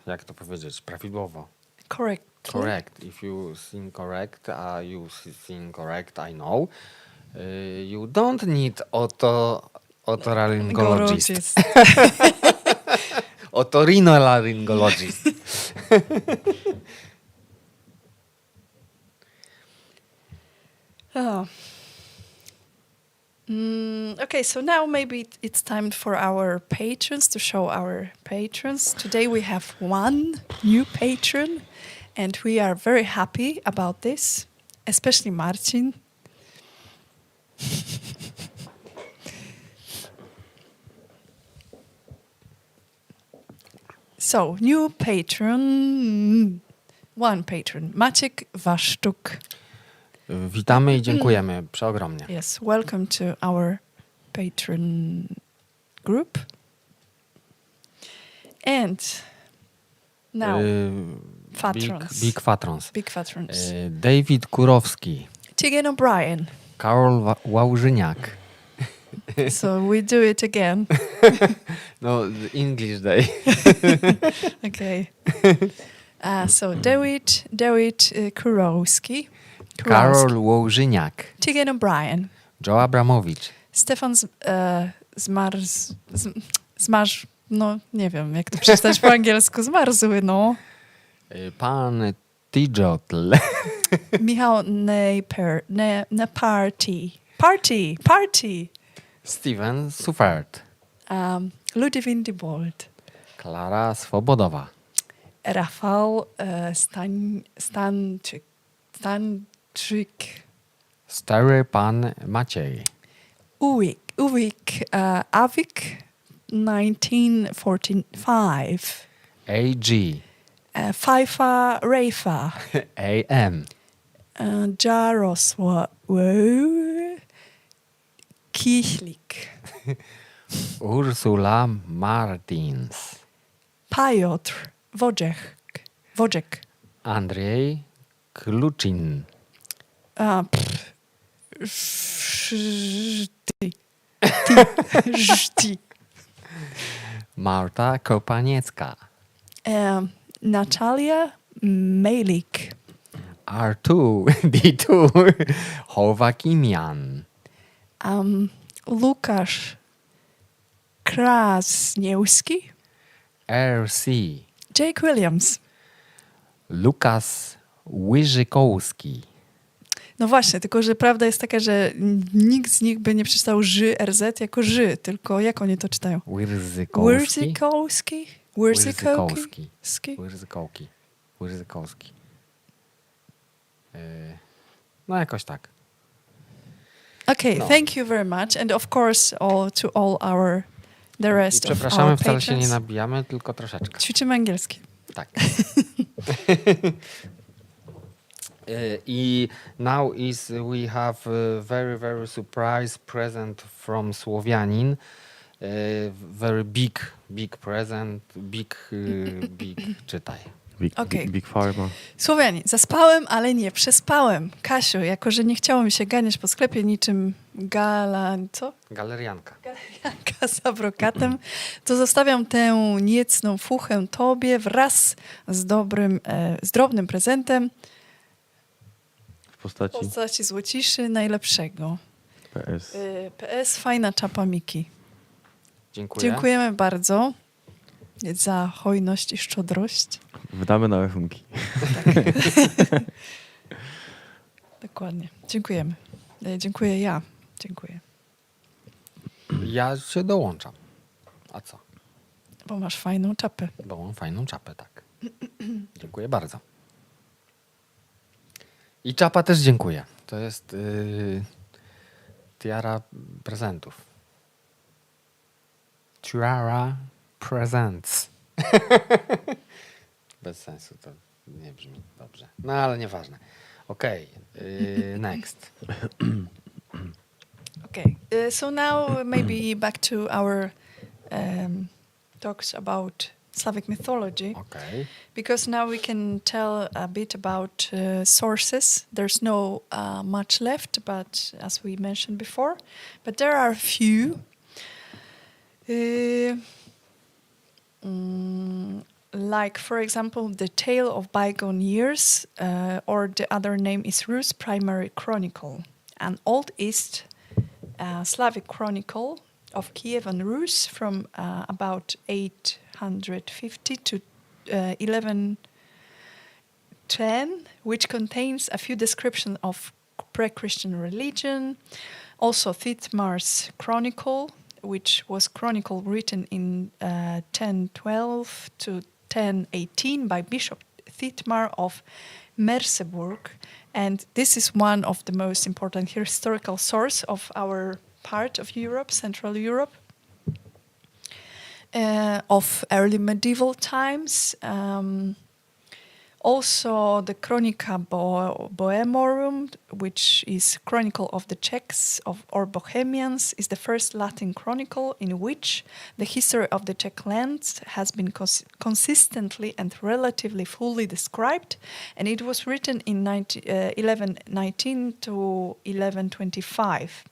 jak to powiedzieć, prawidłowo. Correct. Correct. If you sing correct, you sing correct, I know. You don't need otorinolaryngologist. Otorinolaryngologist. Oh. Okay, so now maybe it's time for our patrons to show our patrons. Today we have one new patron, and we are very happy about this, especially Marcin. So, new patron, one patron, Maciek Waszczuk. Witamy i dziękujemy przeogromnie. Yes, welcome to our patron group. And now, patrons. Big patrons. Big patrons. David Kurowski, Tygen O'Brien. Karol Łażyniak. So we do it again. No, the English day. Okay. So Dawid Kurowski. Karol Łażyniak. Tygen O'Brien. Joe Abramowicz. Stefan no nie wiem jak to przeczytać po angielsku, zmarzły, no. Pan Tijotl. Michał Party. Steven Suffert. Ludwin Diebold. Klara Swobodowa. Rafał Stanczyk. Stary Pan Maciej. Uwik Avik 1945. AG. Faifa Rafa. AM. Jarosław Kichlik. Ursula Martins. Piotr Wojciech. Andrzej Kluczyn. Żti. Marta Kopaniecka. Natalia Melik. R2. D2. Chowakimian. Łukasz Krasniewski. RC. Jake Williams. Lukas Łyżykowski. No właśnie, tylko że prawda jest taka, że nikt z nich by nie przeczytał RZ jako ży, tylko jak oni to czytają? Łyżykowski. Łyżykowski. No jakoś tak. Okay, No. thank you very much. And of course, to all the I rest of przepraszamy, our wcale się nie patrons. nabijamy, tylko troszeczkę. Ćwiczymy angielski. Tak. I now we have a very, very surprise present from Słowianin. Very big present, big, czytaj. Okej. Big Pharma. Słowianie, zaspałem, ale nie przespałem. Kasiu, jako że nie chciało mi się ganiać po sklepie niczym Galerianka. galerianka za brokatem, to zostawiam tę niecną fuchę tobie wraz z drobnym prezentem W w postaci postaci złociszy najlepszego. PS. PS, fajna czapa Miki. Dziękuję. Dziękujemy bardzo za hojność i szczodrość. Wydamy na rachunki. Dokładnie. Dziękujemy. Dziękuję ja. Dziękuję. Ja się dołączam. A co? Bo masz fajną czapę. Bo mam fajną czapę, tak. Dziękuję bardzo. I czapa też dziękuję. To jest tiara prezentów. Tiara presents. Bez sensu to nie brzmi dobrze. No ale nieważne. Okej, next. Okay. So now maybe back to our talks about Slavic mythology. Okej. Because now we can tell a bit about sources. There's no much left, but as we mentioned before, but there are a few. Like, for example, the Tale of Bygone Years, or the other name is Rus Primary Chronicle, an Old East Slavic chronicle of Kiev and Rus from about 850 to 1110, which contains a few descriptions of pre-Christian religion. Also, Thitmar's Chronicle, which was chronicle written in 1012 to 1018 by Bishop Thitmar of Merseburg. And this is one of the most important historical source of our part of Europe, Central Europe, of early medieval times. Also, the Chronica Bohemorum, which is Chronicle of the Czechs or Bohemians, is the first Latin chronicle in which the history of the Czech lands has been consistently and relatively fully described, and it was written in 1119 to 1125.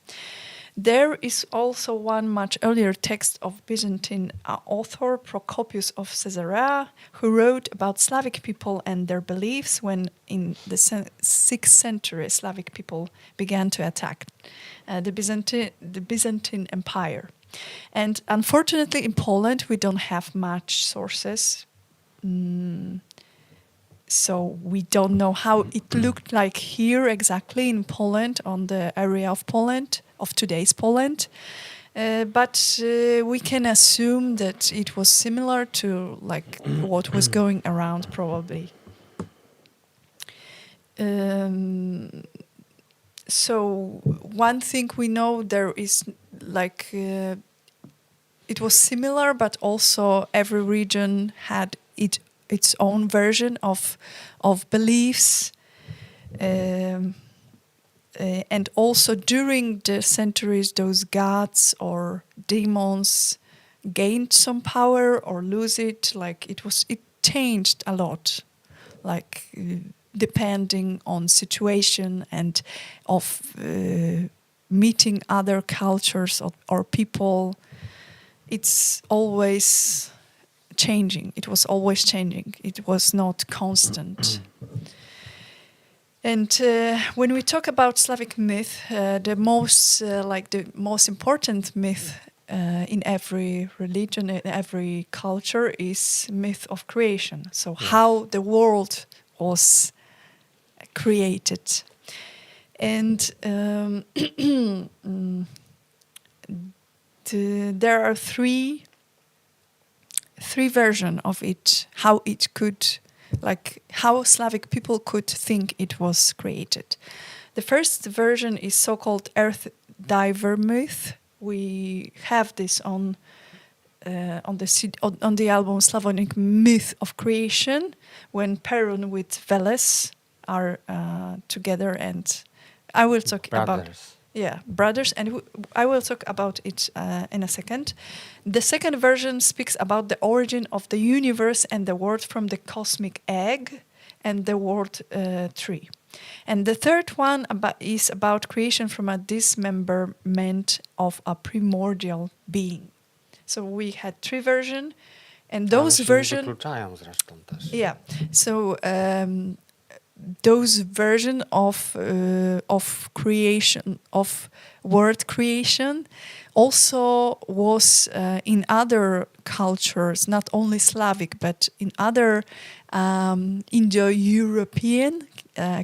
There is also one much earlier text of Byzantine author Procopius of Caesarea, who wrote about Slavic people and their beliefs when in the 6th century Slavic people began to attack the Byzantine Empire. And unfortunately in Poland we don't have much sources. So we don't know how it looked like here exactly in Poland, on the area of Poland, of today's Poland. But we can assume that it was similar to like what was going around probably. So one thing we know there is like it was similar, but also every region had its own version of beliefs, and also during the centuries those gods or demons gained some power or lose it. Like it changed a lot, like depending on situation and of meeting other cultures or people. It's always changing. It was always changing. It was not constant. And when we talk about Slavic myth, the most important myth in every religion, in every culture, is myth of creation. So how the world was created, and there are three versions of it. How it could. Like how Slavic people could think it was created. The first version is so-called Earth Diver myth. We have this on the album Slavonic Myth of Creation, when Perun with Veles are together, and I will talk about brothers, and I will talk about it in a second. The second version speaks about the origin of the universe and the world from the cosmic egg and the world tree. And the third one is about creation from a dismemberment of a primordial being. So we had three versions, and those versions... Yeah, so those version of creation, of word creation, also was in other cultures, not only Slavic, but in other Indo-European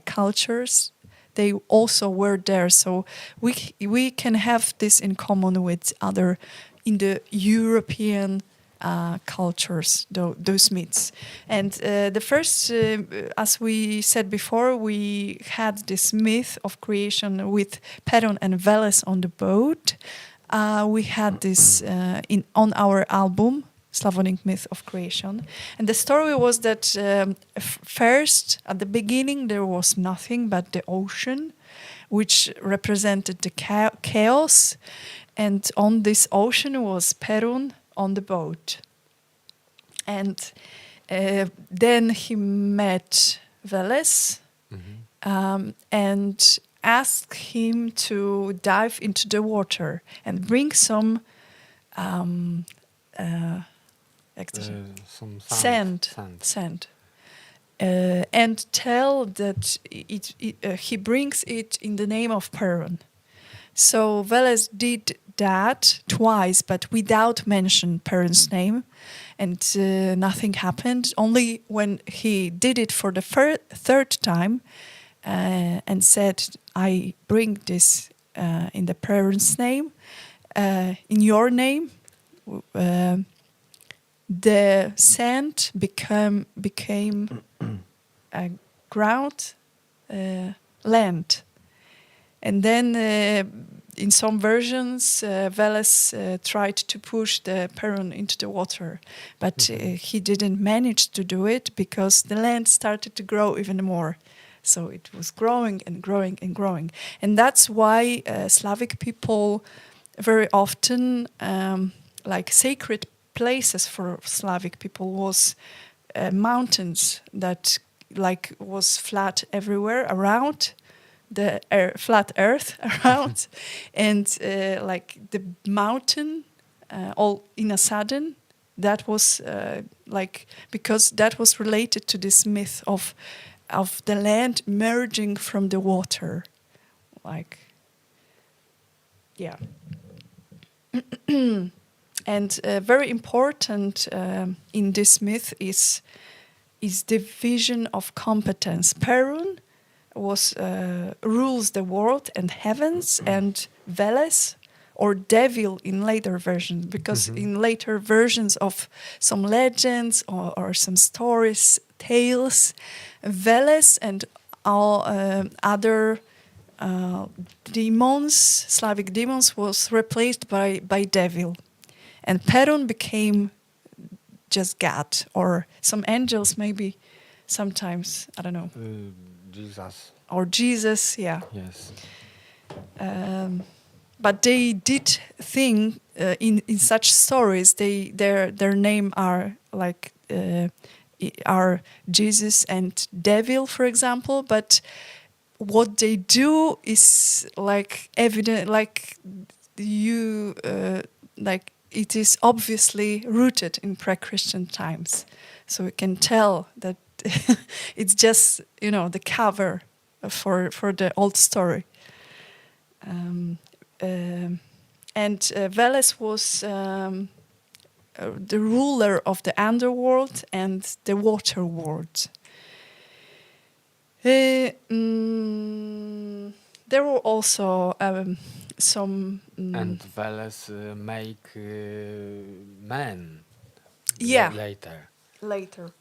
cultures. They also were there. So we can have this in common with other Indo-European cultures, those myths. And the first, as we said before, we had this myth of creation with Perun and Veles on the boat. We had this on our album, Slavonic Myth of Creation. And the story was that first, at the beginning, there was nothing but the ocean, which represented the chaos. And on this ocean was Perun on the boat. And then he met Veles and asked him to dive into the water and bring some sand. And tell that he brings it in the name of Perun. So Veles did that twice, but without mention Perun's name, and nothing happened. Only when he did it for the third time and said, "I bring this in the Perun's name, in your name," the sand became ground, land. And then in some versions, Veles tried to push the Perun into the water, but he didn't manage to do it because the land started to grow even more. So it was growing and growing and growing. And that's why Slavic people very often, like sacred places for Slavic people was mountains that like was flat everywhere around, the flat earth around, and like the mountain all in a sudden, that was like, because that was related to this myth of the land merging from the water, like, yeah. And very important in this myth is division of competence. Perun was rules the world and heavens, and Veles, or devil in later versions, because in later versions of some legends or some stories, tales, Veles and all other demons, Slavic demons, was replaced by devil. And Perun became just God, or some angels maybe, sometimes, I don't know. Jesus. Or Jesus, yeah. Yes. But they did think in such stories, their name are like are Jesus and devil, for example. But what they do is like evident, like you like it is obviously rooted in pre-Christian times, so we can tell that it's just the cover for the old story. And Veles was the ruler of the underworld and the water world. There were also some... and Veles make men yeah, later.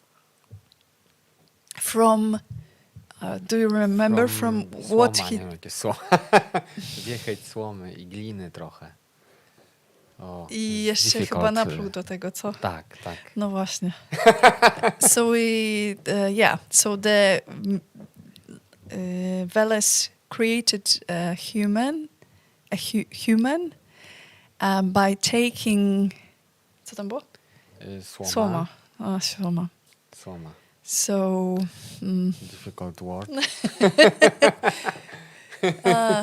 From Do you remember from what słoma, he... nie wiem, jakie wiecheć słomy i gliny trochę. O, I jeszcze difficult. chyba napluł do tego, co? Tak, tak. No właśnie. So so the Veles created a human by taking... Co tam było? Słoma. Słoma. Słoma. So... Difficult word.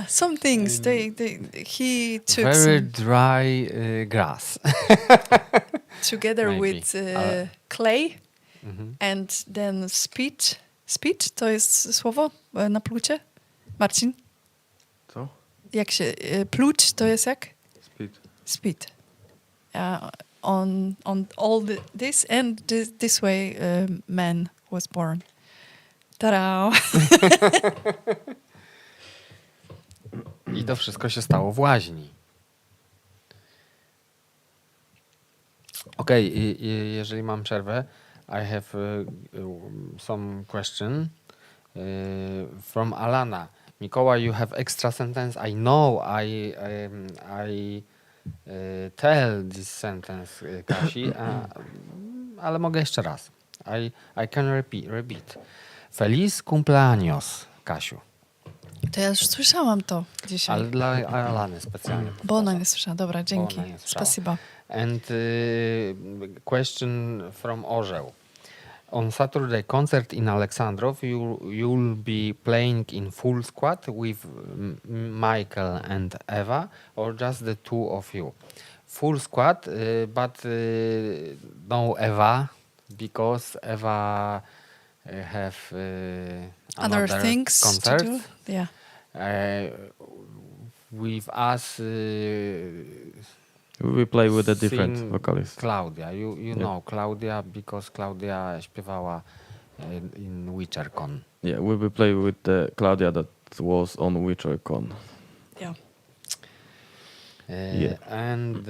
Some things he took Very some, dry grass. together maybe. with clay Mhm. and then spit. Spit to jest słowo na plucie? Marcin? Co? Jak się... pluć to jest jak? Speed. Spit. On all this and this way man was born. Ta-da! I to wszystko się stało w łaźni. Okej, jeżeli mam przerwę, I have some question from Alana. Mikołaj, you have extra sentence. I know I tell this sentence, Kasi, ale mogę jeszcze raz. I can repeat. Feliz cumpleaños, Kasiu. To ja już słyszałam to dzisiaj. Ale dla Alany specjalnie. Bo ona nie słyszała. Dobra, dzięki. Bo ona nie słyszała. Spasiba. And question from Orzeł. On Saturday concert in Alexandrov, you'll be playing in full squad with Michael and Eva, or just the two of you? Full squad, but no Eva, because Eva have Other another things concert. to do. Yeah. With us, We play with a different sing vocalist. Claudia, you know Claudia, because Claudia śpiewała in WitcherCon. Yeah, we will play with the Claudia that was on WitcherCon. Yeah. Yeah. And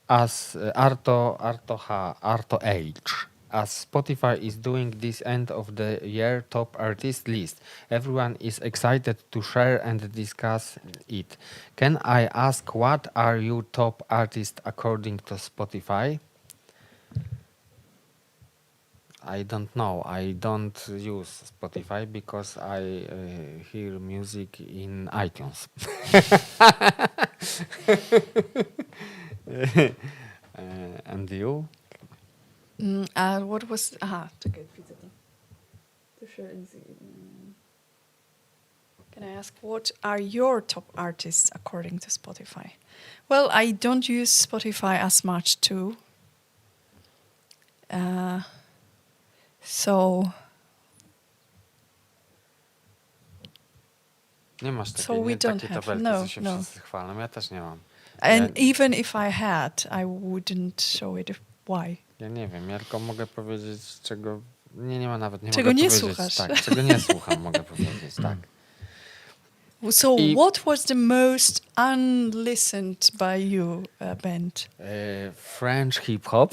as Arto H, as Spotify is doing this end of the year top artist list, everyone is excited to share and discuss it. Can I ask, what are you top artists according to Spotify? I don't know. I don't use Spotify because I hear music in iTunes. And you? What was... Aha, czekaj, widzę to. Can I ask, what are your top artists according to Spotify? Well, I don't use Spotify as much too. So Nie masz So takiej, we nie, don't takiej have. tabelki, No, co się no. wszyscy chwalą. Ja też nie mam. and even if I had, I wouldn't show it. Why? Ja nie wiem, ja tylko mogę powiedzieć, czego... Nie ma nawet, nie Czego mogę nie powiedzieć. słuchasz. Tak, czego nie słucham, mogę powiedzieć, tak. So I- what was the most unlistened by you band? French hip-hop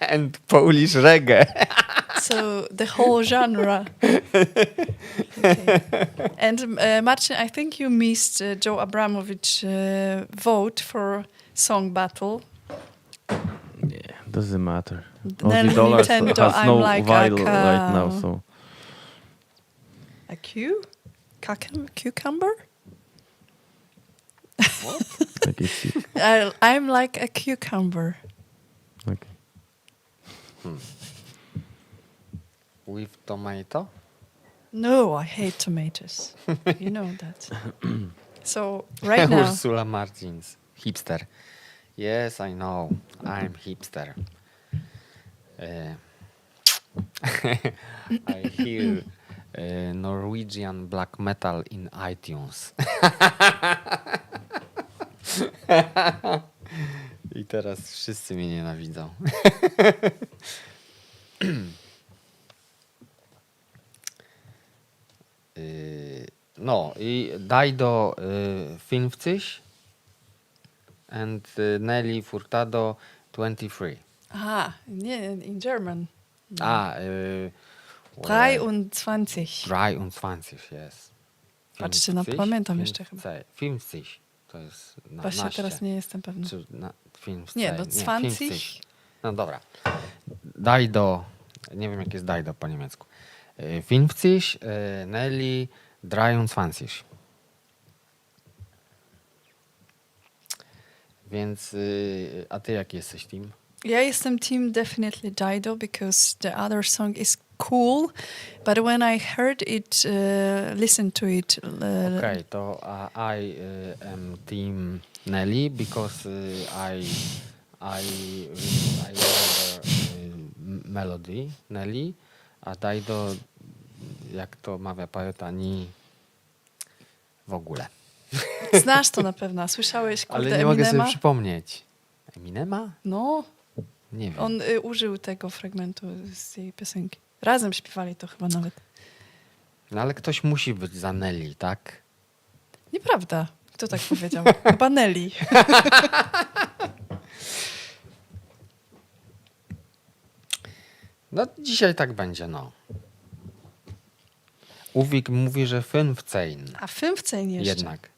and Polish reggae. So the whole genre. Okay. And Marcin, I think you missed Joe Abramovich vote for Song Battle. Yeah, doesn't matter. Then Aussie dollars Nintendo, has I'm no like value a right now, so A cucumber? like it's I'm like a cucumber. okay. With tomato? No, I hate tomatoes. You know that. So right now, Ursula Martins, hipster. Yes, I know. I'm hipster. I hear Norwegian black metal in iTunes. I teraz wszyscy mnie nienawidzą. No i daj do film w coś and Nelly Furtado 23. in German. 23. 23, yes. Patrzcie, no pamiętam jeszcze chyba. 50, to jest Właśnie teraz nie jestem pewna. Czy na 50? Nie, no 20. 50. No dobra. Dajdo, nie wiem jak jest dajdo po niemiecku. 50, Nelly, 23. Więc, a ty jaki jesteś team? Ja jestem team definitely Dido because the other song is cool, but when I heard it, listened to it. Okay, to I am team Nelly because I remember melody Nelly, a Dido, jak to mawia poeta, ni w ogóle. Znasz to na pewno, słyszałeś kurde Ale nie mogę sobie Eminema? przypomnieć. Eminema? No, Nie wiem. on użył tego fragmentu z jej piosenki. Razem śpiewali to chyba nawet. No ale ktoś musi być za Nelly, tak? Nieprawda. Kto tak powiedział? Chyba Nelly. No dzisiaj tak będzie, no. Uwik mówi, że 15 A 15 jeszcze. jednak.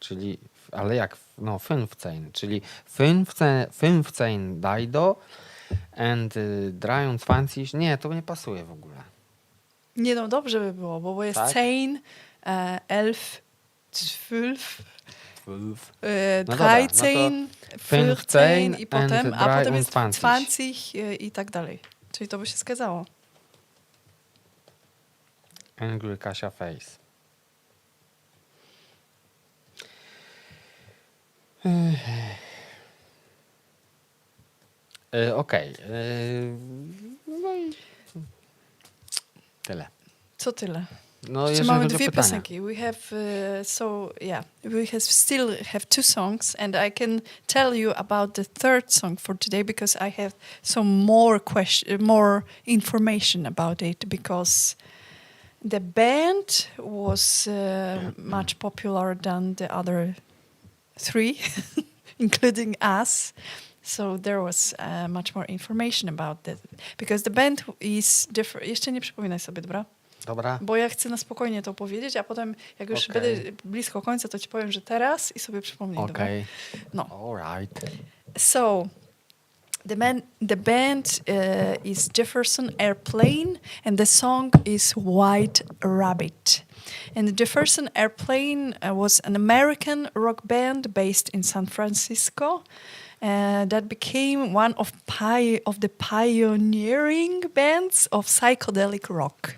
Czyli, ale jak? No 15, czyli 15 Dido and 23. Nie, to nie pasuje w ogóle. Nie no, dobrze by było, bo jest Tak? 10, 11, 12, 12. e, No dobra, no to 13, 15 15 i potem, and a potem jest 23. 20 i tak dalej. Czyli to by się zgadzało. Angry Kasia Face. Okej. No i tyle. Co tyle? No, Jeszcze jeżeli mamy chodzi o dwie pytania. piosenki. We have still have two songs, and I can tell you about the third song for today because I have some more information about it because the band was much popular than the other three, including us. So there was much more information about that because the band is different. Jeszcze nie przypominaj sobie, dobra? Dobra. Bo ja chcę na spokojnie to powiedzieć, a potem jak już Okej. będę blisko końca, to ci powiem, że teraz i sobie przypomnij. Dobra? Okej. No. All right. So the band is Jefferson Airplane and the song is White Rabbit. And Jefferson Airplane was an American rock band based in San Francisco. That became one of the pioneering bands of psychedelic rock.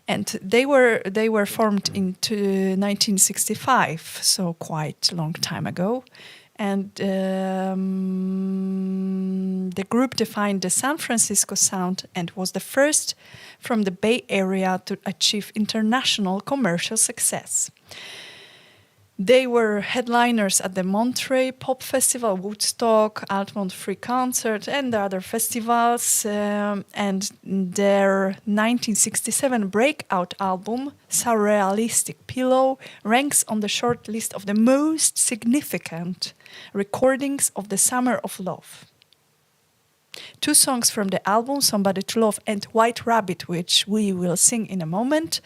And they were formed in 1965, so quite a long time ago. And the group defined the San Francisco sound and was the first from the Bay Area to achieve international commercial success. They were headliners at the Monterey Pop Festival, Woodstock, Altamont Free Concert, and the other festivals. And their 1967 breakout album, Surrealistic Pillow, ranks on the short list of the most significant recordings of the Summer of Love. Two songs from the album, Somebody to Love and White Rabbit, which we will sing in a moment,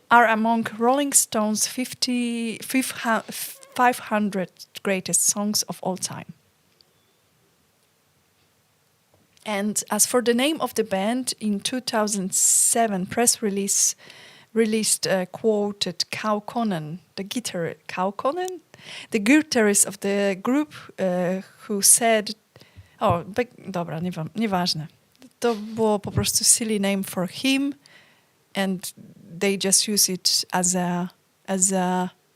are among Rolling Stone's 500 greatest songs of all time. And as for the name of the band, in 2007 press release released quoted Kaukonen, the guitarist of the group, who said, dobra, nieważne. To było po prostu silly name for him, and they just use it as a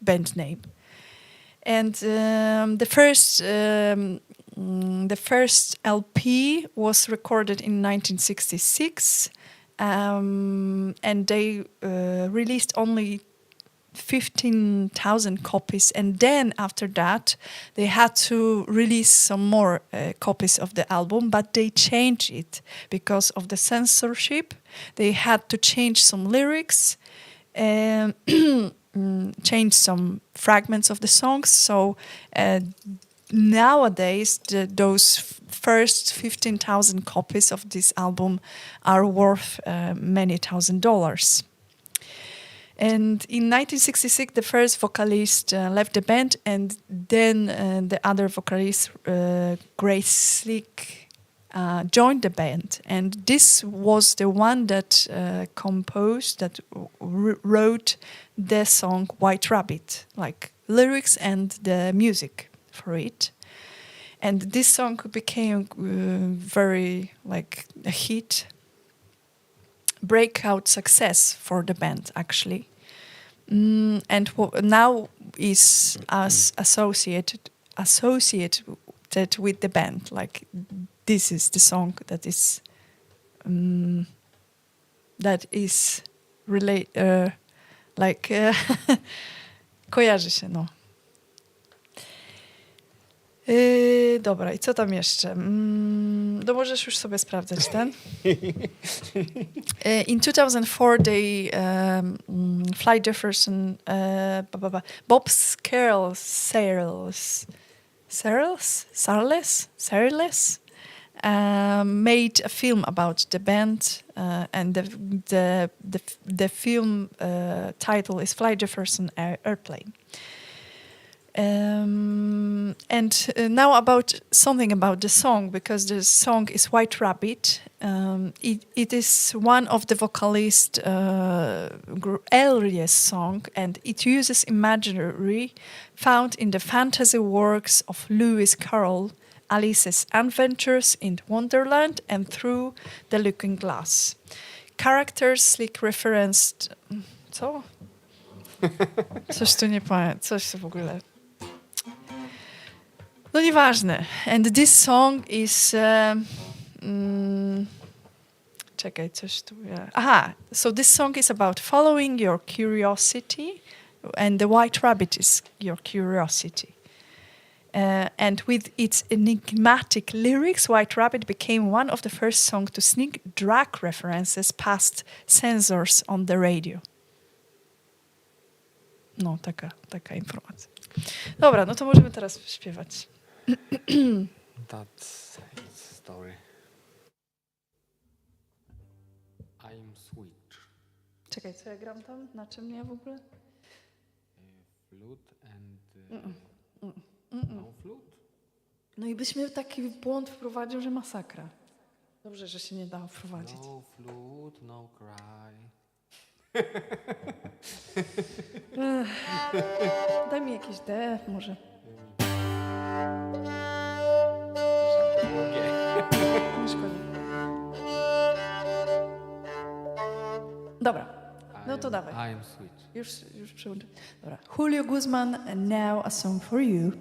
band name. And the first LP was recorded in 1966, and they released only 15,000 copies, and then after that they had to release some more copies of the album, but they changed it because of the censorship. They had to change some lyrics and change some fragments of the songs, so nowadays, those first 15,000 copies of this album are worth many $1,000s. And in 1966, the first vocalist left the band, and then the other vocalist, Grace Slick, joined the band. And this was the one that wrote the song White Rabbit, like lyrics and the music for it. And this song became very like a hit, breakout success for the band actually, and now is as associated with the band. Like this is the song that is kojarzy się, no. Dobra, i co tam jeszcze? No możesz już sobie sprawdzać ten. In 2004, they Fly Jefferson, Bob Sarles made a film about the band, and the film title is Fly Jefferson Airplane. And now about something about the song, because the song is White Rabbit. It is one of the vocalist's earliest song, and it uses imagery found in the fantasy works of Lewis Carroll, Alice's Adventures in Wonderland and Through the Looking Glass. Characters Slick referenced... Co? Coś tu nie pamiętam, coś w ogóle... No nieważne. And this song is... czekaj, coś tu... Aha, so this song is about following your curiosity, and the White Rabbit is your curiosity. And with its enigmatic lyrics, White Rabbit became one of the first songs to sneak drag references past censors on the radio. No, taka informacja. Dobra, no to możemy teraz śpiewać. That's its story. I'm switch. Czekaj, co ja gram tam? Na czym ja w ogóle? Flute and... No flute? No i byś mnie w taki błąd wprowadził, że masakra. Dobrze, że się nie dało wprowadzić. No flute, no cry. Daj mi jakiś D może. Nie szkodzi. Dobra, no to dawaj. I'm switch. Już przełączę. Dobra. Julio Guzman, and now a song for you.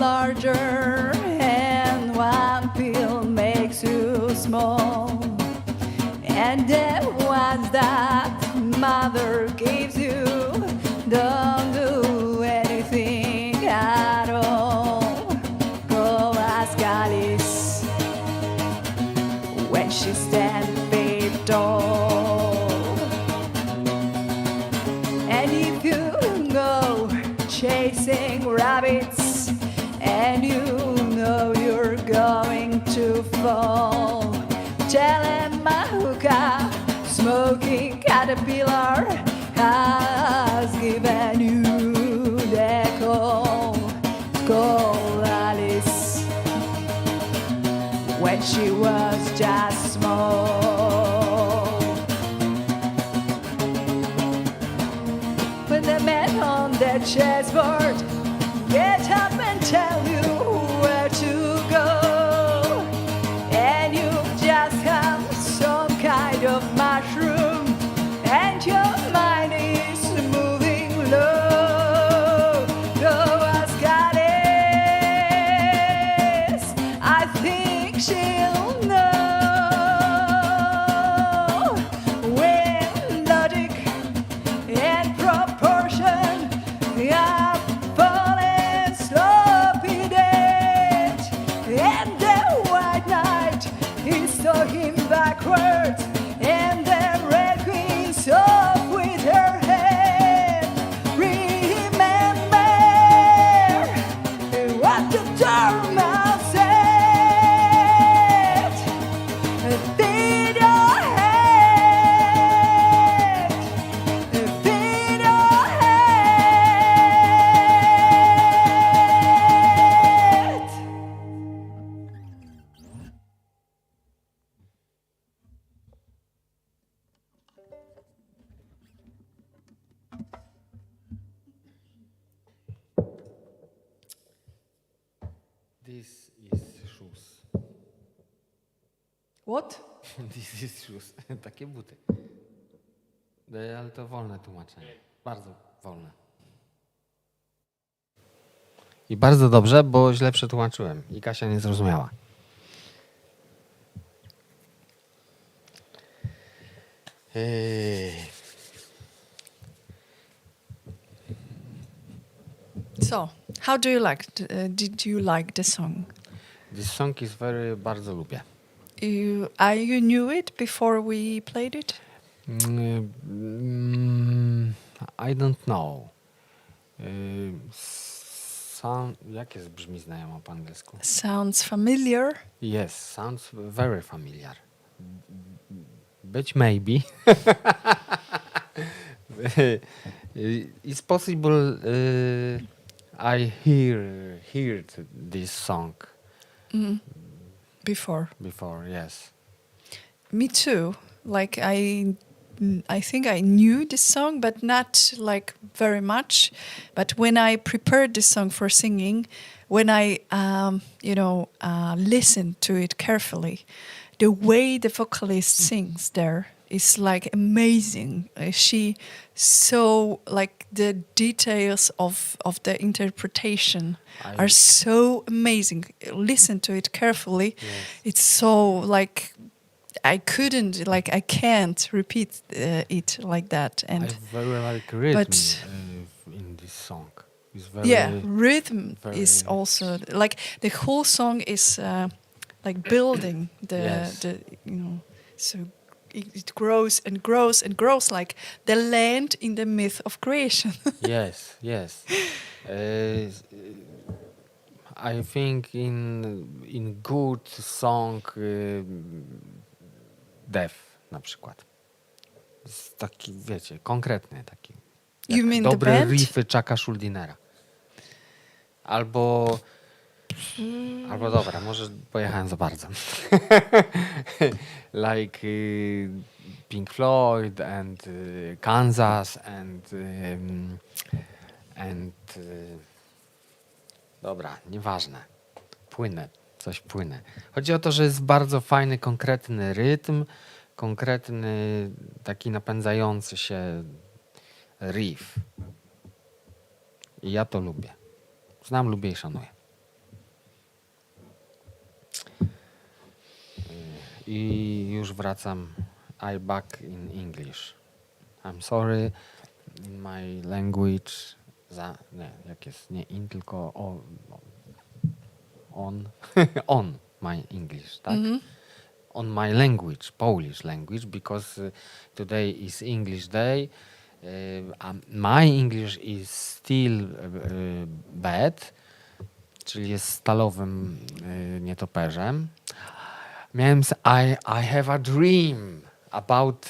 larger and one pill makes you small, and the ones that mother gives you don't do anything at all. Go ask Alice when she stands big tall, and if you go chasing rabbits and you know you're going to fall, tell him a hookah smoking caterpillar has given you the call. a chessboard, get up and tell you where to go. And you just have some kind of mushroom, and your mind is moving low. Go ask Alice, I think she'll know. When logic and proportion are falling sloppy dead, and the white knight is talking backwards, and the red queen's off with her head. Remember what the dormouse said. Feed your head. Feed your head. This is shoes. What? This is shoes. Takie buty. Ale to wolne tłumaczenie. Bardzo wolne. I bardzo dobrze, bo źle przetłumaczyłem i Kasia nie zrozumiała. So, how do you like? Did you like the song? This song is bardzo lubię. You knew it before we played it? I don't know. Jak jest brzmi znajomo po angielsku? Sounds familiar. Yes, sounds very familiar. Być maybe. It's possible I heard this song Before. before, yes. Me too. Like I think I knew this song, but not like very much. But when I prepared this song for singing, when I listened to it carefully, the way the vocalist sings there is like amazing. She so like the details of the interpretation are so amazing. Listen to it carefully. Yes. It's so like I can't repeat it like that. And I very like rhythm but- in this song. It's very, rhythm very is also like the whole song is like building Yes. so it grows and grows and grows like the land in the myth of creation. yes. I think in good song Death na przykład. Jest taki, wiecie, konkretny taki. You Jak mean the dobre band? riffy Chucka Schuldinera. Albo dobra, może pojechałem za bardzo. Like Pink Floyd and Kansas and dobra, nieważne. Coś płynę. Chodzi o to, że jest bardzo fajny, konkretny rytm, konkretny, taki napędzający się riff. I ja to lubię. Znam, lubię i szanuję. I już wracam. I back in English. I'm sorry, in my language. Jak jest? Nie in, tylko on. On my English, tak? On my language, Polish language, because today is English day. My English is still bad, czyli jest stalowym nietoperzem. Miałem I have a dream about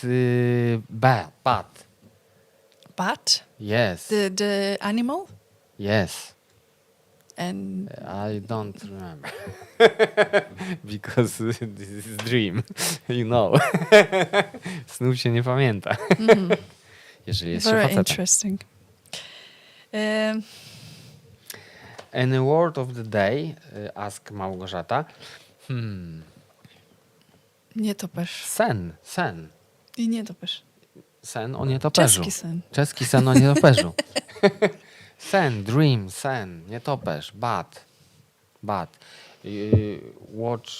bat. Bat? Yes. The animal? Yes. And I don't remember. Because this is dream. You know. Snów się nie pamięta. Jeżeli jest się very facetem. interesting. Any word of the day? Ask Małgorzata. Nietoperz. Sen. I nietoperz. Sen o nietoperzu. Czeski sen. Czeski sen o nietoperzu. Sen, dream, sen, nietoperz, bat. Watch,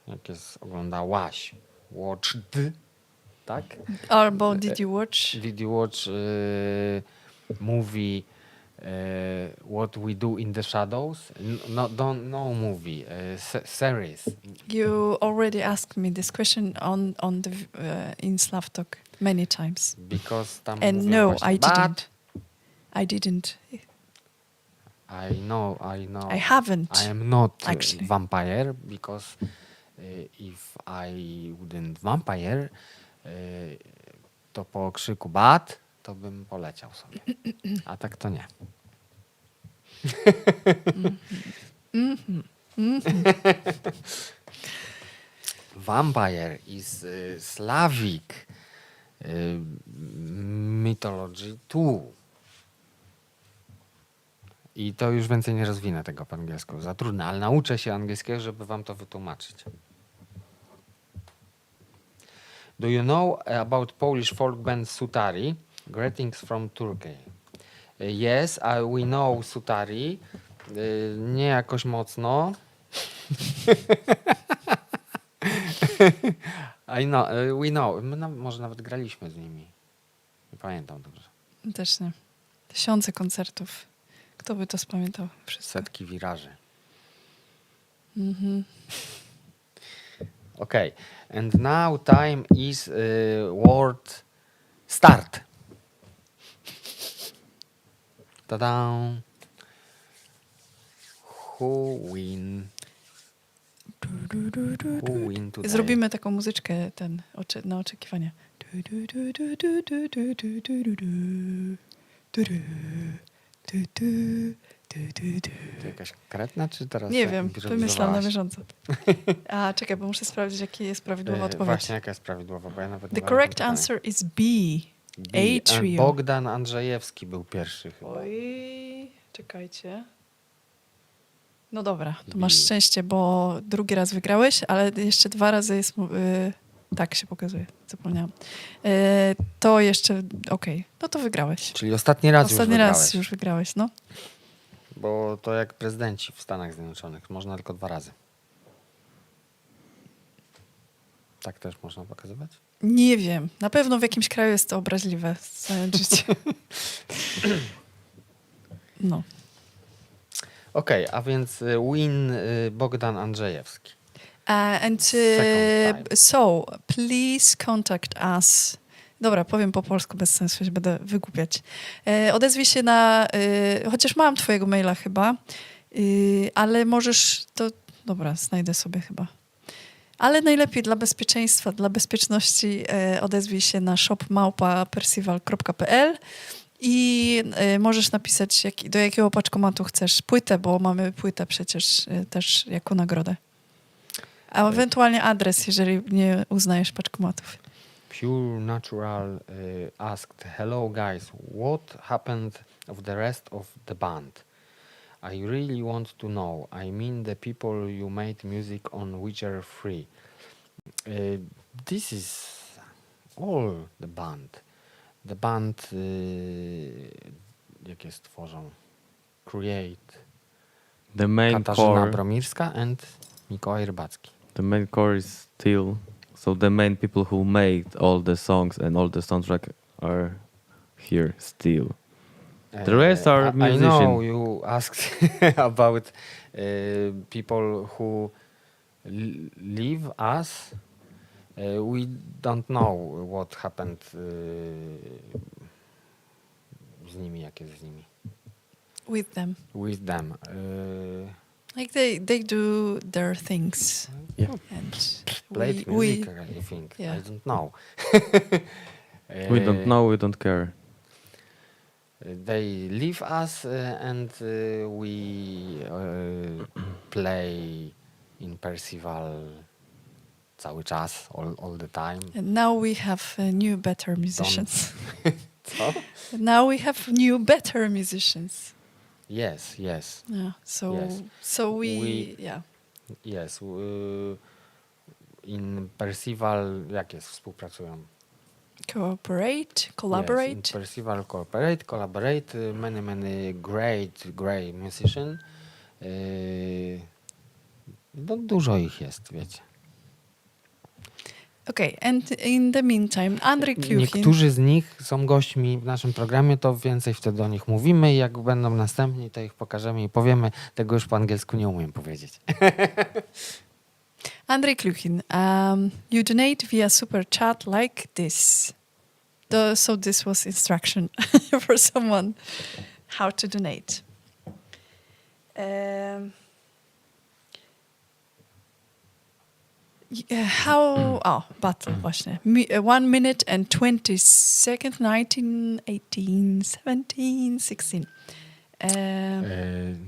jak jest, oglądałaś. Watched, tak? Albo did you watch? Did you watch movie What We Do in the Shadows? No movie, series. You already asked me this question on the in SlavTalk many times. Because tam And mówią no, właśnie I bat. didn't. I didn't. I know. I haven't. I am not actually. vampire because if I wouldn't vampire, to po krzyku bat, to bym poleciał sobie. A tak to nie. Vampire is Slavic mythology too. I to już więcej nie rozwinę tego po angielsku. Za trudne, ale nauczę się angielskiego, żeby wam to wytłumaczyć. Do you know about Polish folk band Sutari? Greetings from Turkey. Yes, we know Sutari. Nie jakoś mocno. I know, we know. My może nawet graliśmy z nimi. Nie pamiętam dobrze. Też nie. 1000 koncertów. Kto by to spamiętał? Wszystko. Setki wiraży. Okay. And now time is word start. Ta-da! Who win? Who win today? Zrobimy taką muzyczkę na oczekiwanie. To jakaś kretna, czy teraz? Nie wiem, wymyślam na improwizowałaś? bieżąco. A czekaj, bo muszę sprawdzić, jaka jest prawidłowa odpowiedź. Właśnie, jaka jest prawidłowa, bo ja nawet nie The pamiętam correct pytania. answer is B. B. A trio. Bogdan Andrzejewski był pierwszy chyba. Oj, czekajcie. No dobra, to B. masz szczęście, bo drugi raz wygrałeś, ale jeszcze 2 razy jest... tak się pokazuje, zapomniałam. To jeszcze... Okej, no to wygrałeś. Czyli ostatni raz Ostatni już raz wygrałeś. już wygrałeś, no. Bo to jak prezydenci w Stanach Zjednoczonych. Można tylko 2 razy. Tak też można pokazywać? Nie wiem. Na pewno w jakimś kraju jest to obraźliwe. Zająć życie. No. Okej, a więc win Bogdan Andrzejewski. And Second time. so, please contact us. Dobra, powiem po polsku, bez sensu się będę wygłupiać. Odezwij się na... chociaż mam twojego maila chyba, ale możesz to... Dobra, znajdę sobie chyba. Ale najlepiej dla bezpieczeństwa, dla bezpieczności odezwij się na shop@percival.pl i możesz napisać, do jakiego paczkomatu chcesz płytę, bo mamy płytę przecież też jako nagrodę. A ewentualnie adres, jeżeli nie uznajesz paczkomatów. Pure Natural asked, hello guys, what happened of the rest of the band? I really want to know. I mean the people you made music on which are free. This is all the band. The band, jakie stworzą? Create. The main Katarzyna core, Bromirska and Mikołaj Rybacki. the main core is still, so the main people who made all the songs and all the soundtrack are here still. The rest are I know musicians. you asked about people who leave us. We don't know what happened z nimi, jak jest z nimi. With them. With them. Like they do their things. Yeah. And Played music, I think. Yeah. I don't know. We don't know, we don't care. They leave us and we play in Percival cały czas, all the time. now we have new, better musicians. Co? Now we have new, better musicians. Yes, yes, Yeah. So Yes. we We- yes. In Percival, jak jest, współpracują? cooperate, collaborate. Yes, in Percival collaborate, many great musician. No, dużo ich jest, wiecie. Okay, and in the meantime, Andrzej Kluchin. Niektórzy z nich są gośćmi w naszym programie, to więcej wtedy o nich mówimy i jak będą następni, to ich pokażemy i powiemy. Tego już po angielsku nie umiem powiedzieć. Andrzej Kluchin, you donate via super chat like this. So this was instruction for someone how to donate. Battle właśnie. 1 minute and 20 seconds, 19, 18, 17, 16.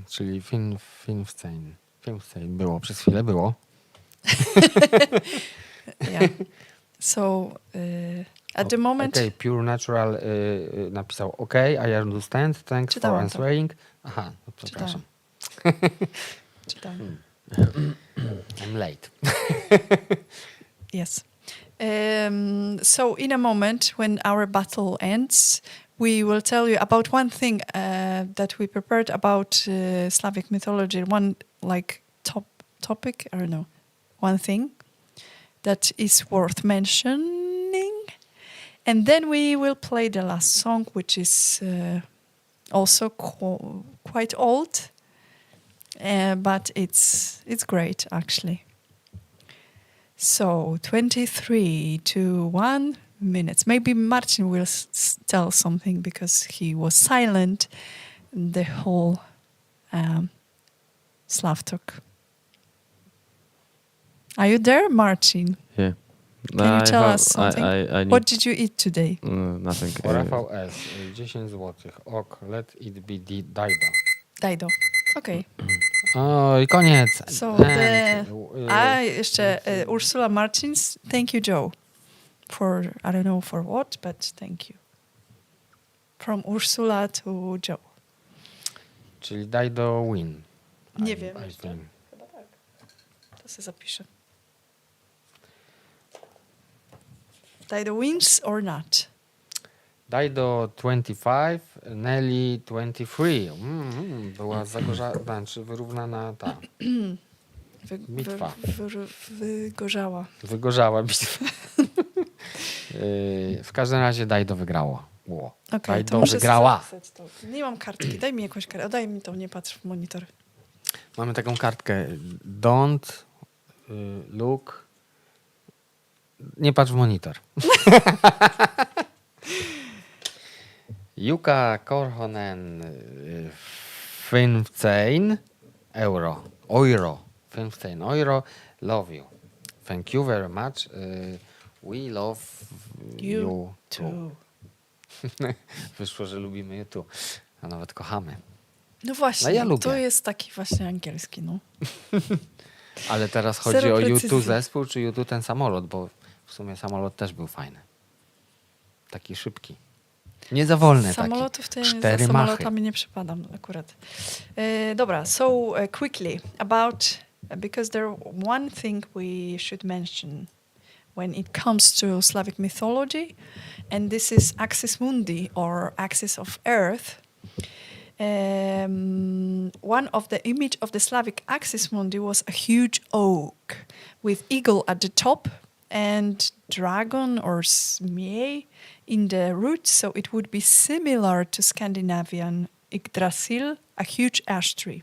Czyli film scene było, przez chwilę było. Yeah. So at the moment... Okay, Pure Natural napisał OK, I understand, thanks Czytałam for to. answering. Aha, no, przepraszam. Czytam. I'm late. Yes. So in a moment, when our battle ends, we will tell you about one thing that we prepared about Slavic mythology. One like topic, I don't know, one thing that is worth mentioning, and then we will play the last song, which is also quite old, but it's great actually. So 23 to 1 minutes. Maybe Marcin will tell something because he was silent the whole SlavTalk. Are you there, Marcin? Yeah. Can you tell us something? I need What did you eat today? nothing. Rafał S. 10 zł. Ok, let it be Daido. Daido. Okay. O, i koniec. So End. jeszcze Ursula Martins. Thank you, Joe. For I don't know for what, but thank you. From Ursula to Joe. Czyli Daido win. Nie wiem. I think. Chyba tak. To sobie zapiszę. Daido wins or not? Daido 25, Nelly 23. Była znaczy wyrównana ta bitwa. Wygorzała. Wygorzała bitwa. W każdym razie Daido wygrało. Okay, Daido wygrała. Nie mam kartki. Daj mi jakąś kartkę. Daj mi to, nie patrz w monitor. Mamy taką kartkę. Don't look. Nie patrz w monitor. Jukka Korhonen 15 euro. Euro. 15 euro. Love you. Thank you very much. We love you too. Wyszło, że lubimy you too. A nawet kochamy. No właśnie, No ja lubię. to jest taki właśnie angielski, no. Ale teraz chodzi Zero o precyzji. U2 zespół, czy U2 ten samolot, bo w sumie samolot też był fajny. Taki szybki. Nie za wolny Samolotów to taki. ja za 4 samolotami machy. nie przypadam akurat. Dobra, so quickly about, because there one thing we should mention when it comes to Slavic mythology, and this is Axis Mundi, or Axis of Earth. One of the image of the Slavic Axis Mundi was a huge oak with eagle at the top and dragon or zmej in the root, so it would be similar to Scandinavian Yggdrasil, a huge ash tree.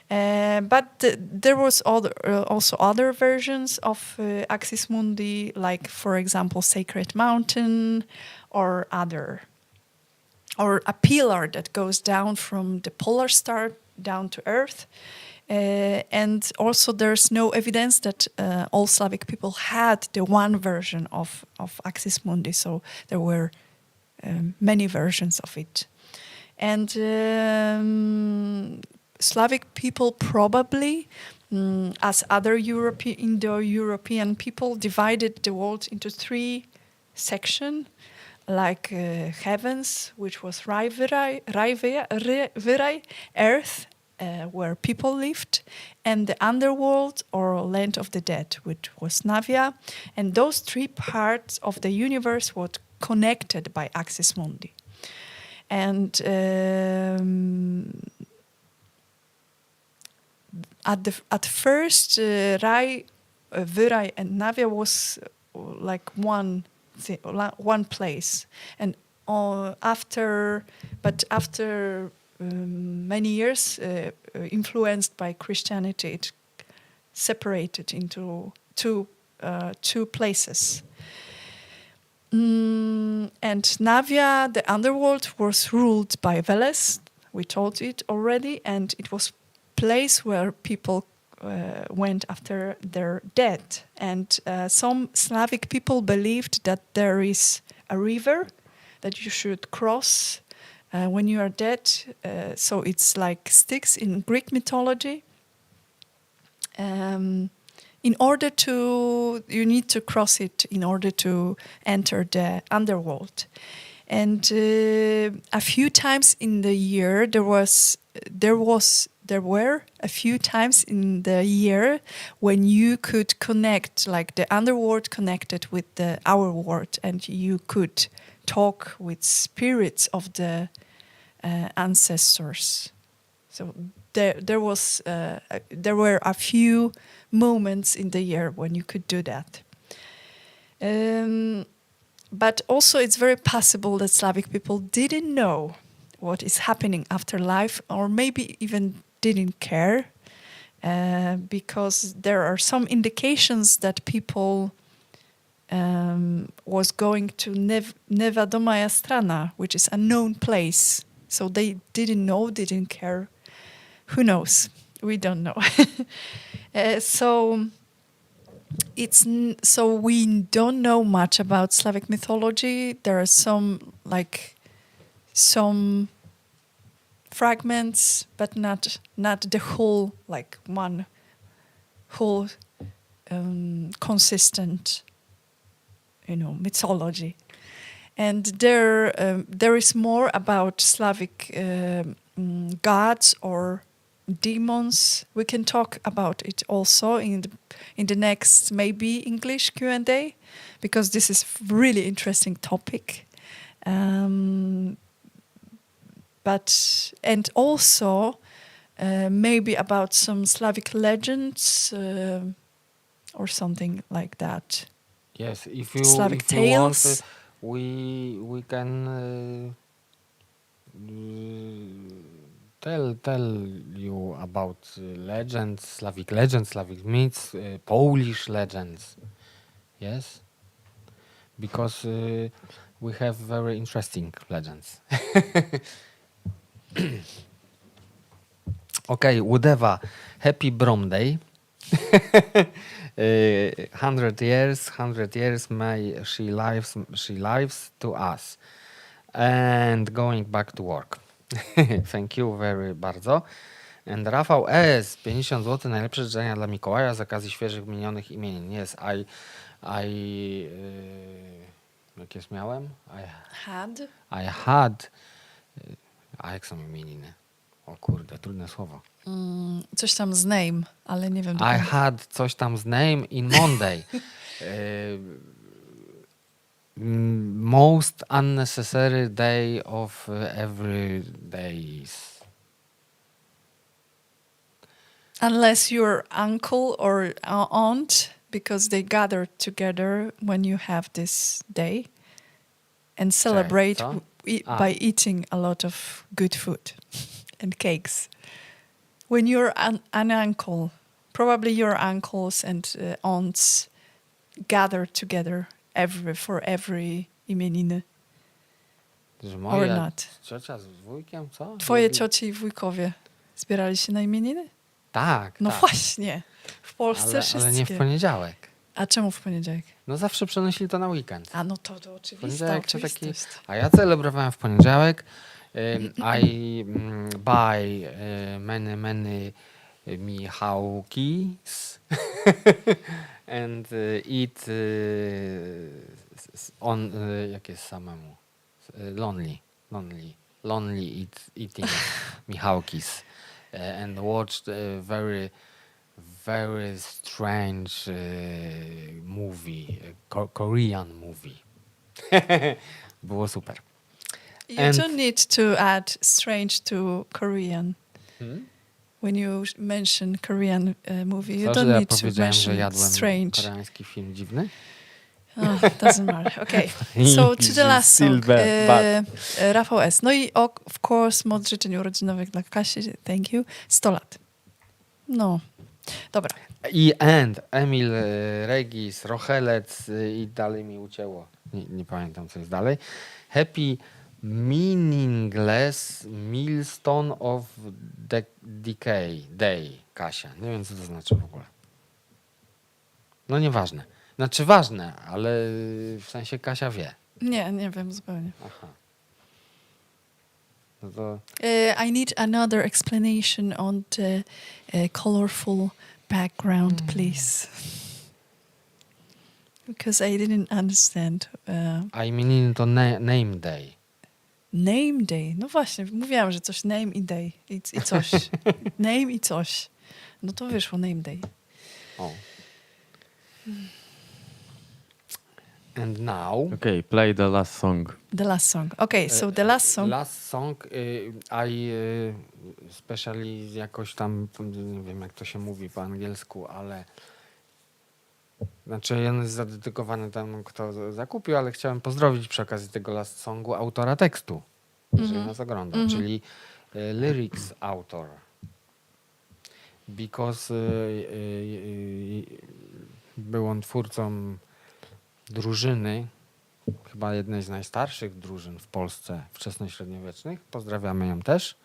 But there was also other versions of Axis Mundi, like, for example, Sacred Mountain or a pillar that goes down from the polar star down to Earth. And also there's no evidence that all Slavic people had the one version of Axis Mundi, so there were many versions of it. And Slavic people probably, as other Indo-European people, divided the world into 3 sections. like heavens, which was Virai, earth, where people lived, and the underworld or land of the dead, which was Navia. And those three parts of the universe were connected by Axis Mundi. And at first, Virai and Navia was like one place, and after many years, influenced by Christianity, it separated into two places. And Navia, the underworld, was ruled by Veles. We told it already, and it was place where people went after their dead. And some Slavic people believed that there is a river that you should cross when you are dead. So it's like Styx in Greek mythology. You need to cross it in order to enter the underworld. And a few times in the year, there were a few times in the year when you could connect, like the underworld connected with our world, and you could talk with spirits of the ancestors. So there were a few moments in the year when you could do that. But also it's very possible that Slavic people didn't know what is happening after life, or maybe even didn't care, because there are some indications that people was going to Nevadomaya Strana, which is a known place. So they didn't know, didn't care. Who knows? We don't know. So we don't know much about Slavic mythology. There are some fragments, but not the whole, like one whole consistent, mythology. And there is more about Slavic gods or demons. We can talk about it also in the next maybe English Q&A, because this is really interesting topic. And also maybe about some Slavic legends or something like that. Yes, if you Tales. Want, we can tell you about legends, Slavic myths, Polish legends. Yes, because we have very interesting legends. Okay, Łudewa, happy Brom Day. 100 years may she lives to us. And going back to work. Thank you very bardzo. And Rafał S. 50 zł, najlepsze życzenia dla Mikołaja z okazji świeżych minionych imienin. Yes, jakieś miałem? I had. A jak są imieniny? O kurde, trudne słowo. Coś tam z name, ale nie wiem. I had coś tam z name in Monday. Most unnecessary day of every days. Unless your uncle or aunt, because they gather together when you have this day and celebrate by eating a lot of good food and cakes. When you're an uncle, probably your uncles and aunts gather together for every imieniny. Że Or not. Ciocia z wujkiem, co? Twoje cioci i wujkowie zbierali się na imieniny? Tak. No tak. właśnie. W Polsce wszystkie. Ale nie w poniedziałek. A czemu w poniedziałek? No zawsze przenosili to na weekend. A no to oczywiste. A ja celebrowałem w poniedziałek. I buy many Michałkis and eat jak jest samemu? Lonely eating Michałkis. And watched a very, very strange movie, Korean movie. Było super. You And- don't need to add strange to Korean. When you mention Korean movie, you Co, że don't ja need to powiedziałem, że mention jadłem strange. koreański film dziwny? Oh, doesn't matter. Okay. So to the last Still song. bad. Rafał S. No i of course mod życzeń urodzinowych dla Kasi. Thank you. 100 lat. No. Dobra. I Emil Regis, Rochelec i dalej mi ucięło. Nie pamiętam, co jest dalej. Happy Meaningless Millstone of Decay Day, Kasia. Nie wiem, co to znaczy w ogóle. No nieważne. Znaczy ważne, ale w sensie Kasia wie. Nie wiem zupełnie. Aha. No to I need another explanation on the colorful background, please. Because I didn't understand. I mean to name day. Name day. No właśnie, mówiłam, że coś name i day. I coś. Name i coś. No to wyszło name day. O. And now Okay, play the last song. The last song. Okay, so the last song. Last song I specially jakoś tam, nie wiem jak to się mówi po angielsku, ale znaczy on jest zadedykowany temu, kto zakupił, ale chciałem pozdrowić przy okazji tego last songu autora tekstu, jeżeli nas ogląda, czyli lyrics author. Because był on twórcą drużyny, chyba jednej z najstarszych drużyn w Polsce wczesnośredniowiecznych. Pozdrawiamy ją też,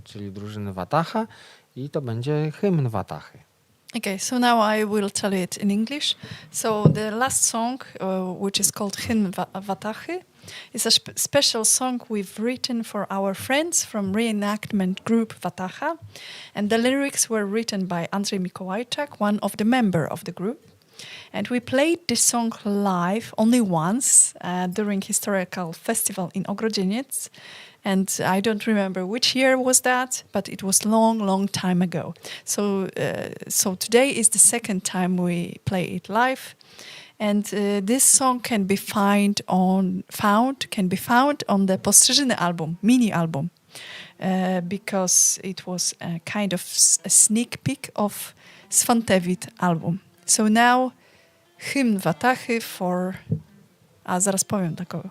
czyli drużyny Wataha i to będzie hymn Watachy. Okay, so now I will tell it in English. So the last song, which is called Hymn Watahy, is a special song we've written for our friends from reenactment group Wataha, and the lyrics were written by Andrzej Mikołajczak, one of the member of the group. And we played this song live only once during historical festival in Ogrodzieniec. And I don't remember which year was that, but it was long time ago. So today is the second time we play it live. And this song can be found on the Postrzyżyny album, mini album, because it was a kind of a sneak peek of Swantewit album. So now hymn Watachy for... A zaraz powiem dla kogo.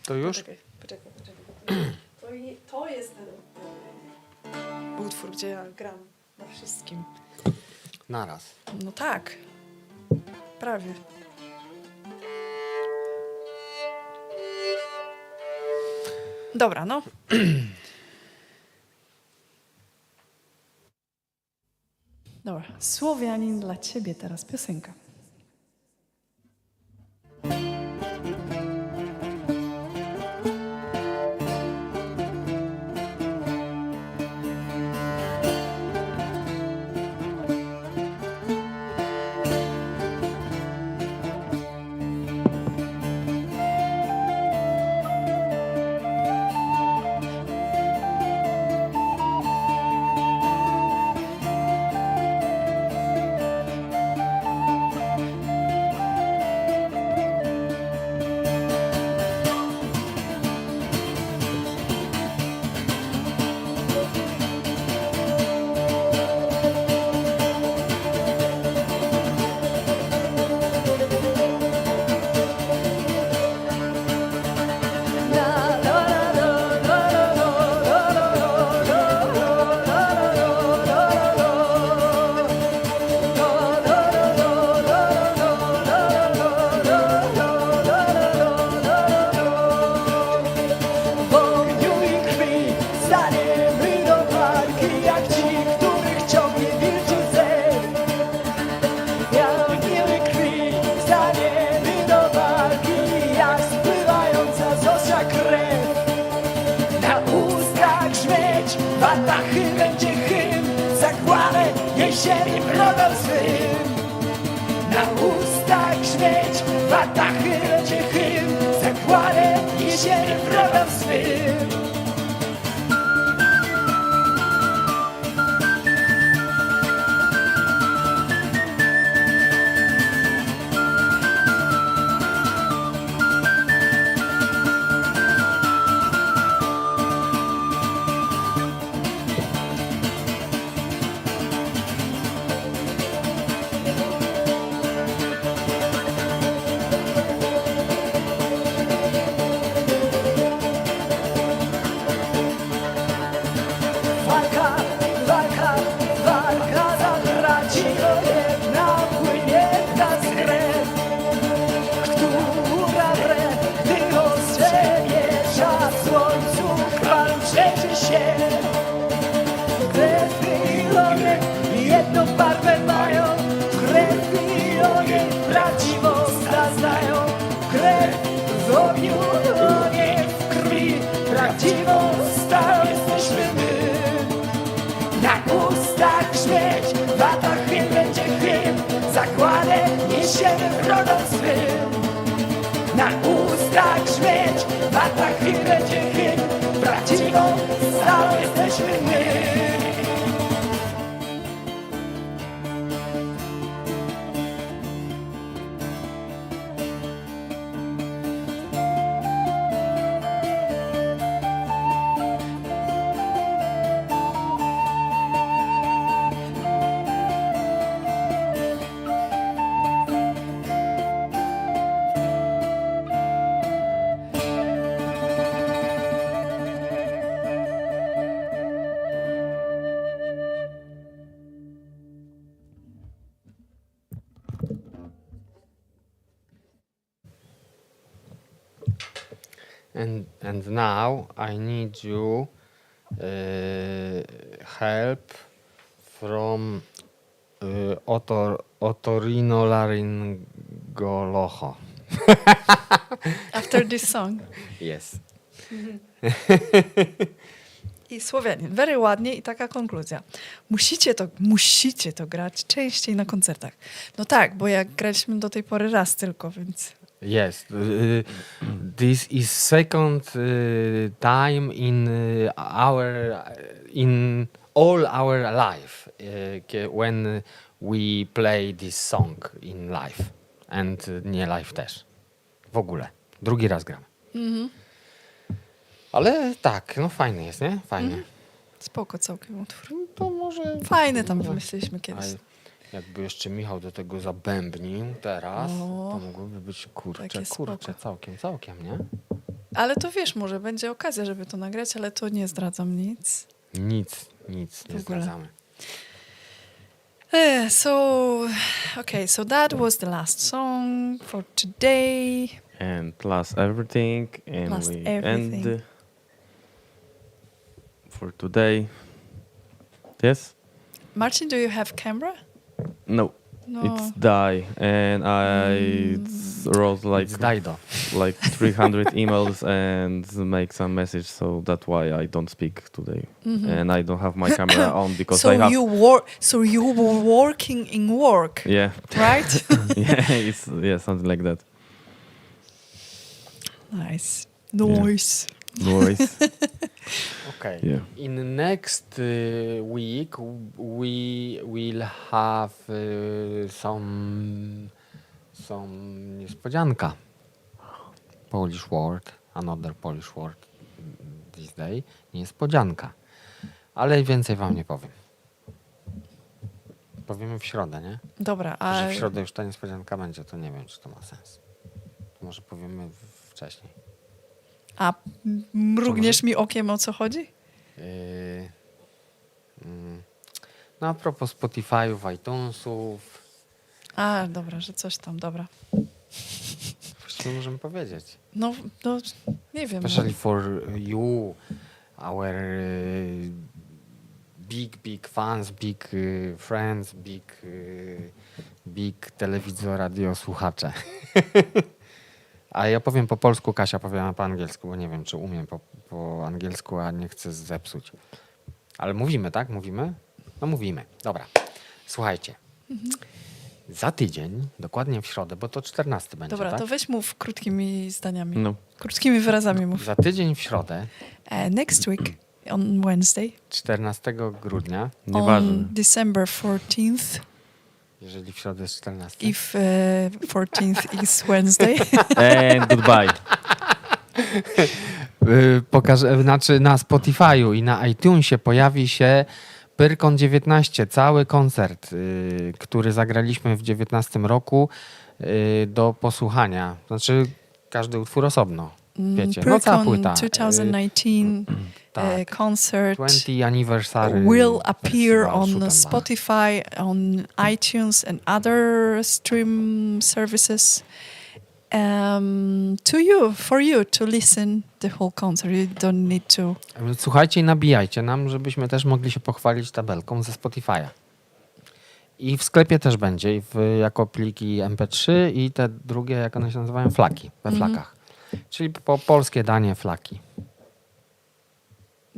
To już? Poczekaj. To jest ten utwór, gdzie ja gram na wszystkim. Naraz. No tak. Prawie. Dobra, no. Dobra. Słowianin dla ciebie teraz piosenka. Wrogom swym na Watahy będzie hymn, zakładę niesiemy wrogom swym. And now I need you help from otorinolaryngolocho. After this song. Yes. I Słowianin. Very ładnie i taka konkluzja. Musicie to grać częściej na koncertach. No tak, bo jak graliśmy do tej pory raz tylko, więc... Yes, this is second time in all our life when we play this song in live and nie live też. W ogóle. Drugi raz gramy. Ale tak, no fajny jest, nie? Fajnie. Spoko całkiem utwór. To może... Fajny tam wymyśliliśmy kiedyś. Jakby jeszcze Michał do tego zabębnił teraz, O, to mogłoby być takie spoko. całkiem, nie? Ale to wiesz, może będzie okazja, żeby to nagrać, ale to nie zdradzam nic. Nic nie ogóle. zdradzamy. So that was the last song for today. And last everything. And Last we everything. end for today. Yes? Marcin, do you have camera? No. No. It's die. And I wrote like It's Dajdo. 300 emails and make some message, so that's why I don't speak today. And I don't have my camera on because So I have... you were working in work, Yeah. right? Yeah, something like that. Nice. Noise. Okay. Yeah. In next week we will have some niespodzianka. Polish word, another Polish word this day. Niespodzianka. Ale więcej wam nie powiem. Powiemy w środę, nie? Dobra, Że w środę już ta niespodzianka będzie, to nie wiem, czy to ma sens. To może powiemy wcześniej. a mrugniesz mi okiem, o co chodzi? No a propos Spotify'ów, iTunesów. A, dobra, że coś tam, dobra. Właściwie możemy powiedzieć. No nie wiem. Especially for you, our big fans, big friends, big telewizor, radio słuchacze. A ja powiem po polsku, Kasia powie po angielsku, bo nie wiem, czy umiem po angielsku, a nie chcę zepsuć. Ale mówimy, tak? Mówimy? No mówimy. Dobra. Słuchajcie. Za tydzień, dokładnie w środę, bo to 14 będzie, Dobra, tak? to weź mów krótkimi zdaniami. No. Krótkimi wyrazami mów. Za tydzień w środę, Next week, on Wednesday, 14 grudnia, Nieważne. on December 14th, jeżeli w środę jest 14. if 14th is Wednesday. And goodbye. Znaczy na Spotify'u i na iTunesie pojawi się Pyrkon 19, cały koncert, który zagraliśmy w 19 roku do posłuchania. Znaczy każdy utwór osobno, wiecie. No cała Pyrkon płyta. 2019 tak. concert 20 anniversary will appear festival on Shoot 'em Up. Spotify, on iTunes and other stream services. For you to listen the whole concert. You don't need to. Słuchajcie i nabijajcie nam, żebyśmy też mogli się pochwalić tabelką ze Spotify'a. I w sklepie też będzie, jako pliki MP3 i te drugie, jak one się nazywają, flaki, we flakach. Czyli polskie danie flaki.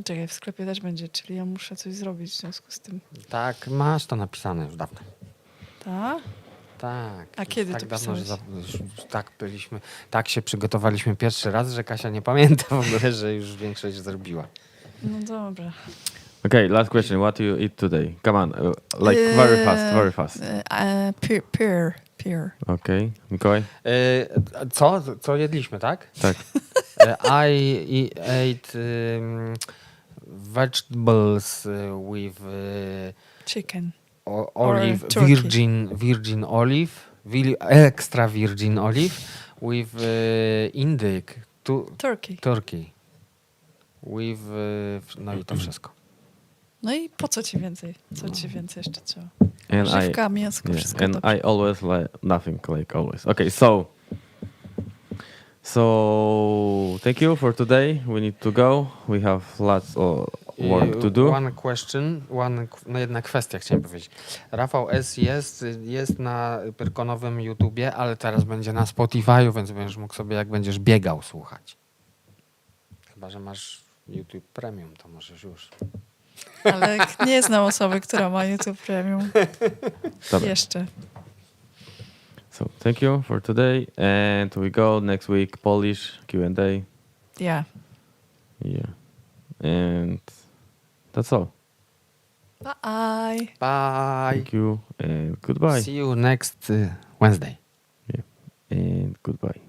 Czekaj, w sklepie też będzie, czyli ja muszę coś zrobić w związku z tym. Tak, masz to napisane już dawno. Tak? Tak. A kiedy tak to dawno, że pisałeś? już tak się przygotowaliśmy pierwszy raz, że Kasia nie pamięta w ogóle, że już większość zrobiła. No dobra. Okay, last question. What do you eat today? Come on, like very fast, very fast. Pear. Okay, Mikołaj? Co jedliśmy, tak? Tak. I ate vegetables with Chicken. olive, turkey. virgin olive, extra virgin olive with Indyk, turkey. With, no i to wszystko. No i po co ci więcej? Co ci więcej jeszcze trzeba? And Żywka, mięsko, wszystko and dobrze. I always like nothing, like always. Okay, so thank you for today. We need to go. We have lots of work to do. One question, no jedna kwestia chciałem powiedzieć. Rafał S. jest na Pyrkonowym YouTubie, ale teraz będzie na Spotify'u, więc będziesz mógł sobie, jak będziesz biegał, słuchać. Chyba że masz YouTube Premium, to możesz już. Ale nie znam osoby, która ma YouTube Premium. Dobra. Jeszcze. So thank you for today, and we go next week Polish Q&A. Yeah. Yeah, and that's all. Bye. Bye. Thank you and goodbye. See you next Wednesday. And goodbye.